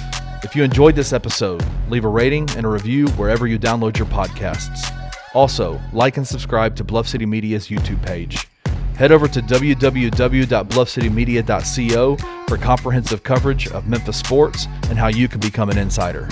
If you enjoyed this episode, leave a rating and a review wherever you download your podcasts. Also, like and subscribe to Bluff City Media's YouTube page. Head over to www.bluffcitymedia.co for comprehensive coverage of Memphis sports and how you can become an insider.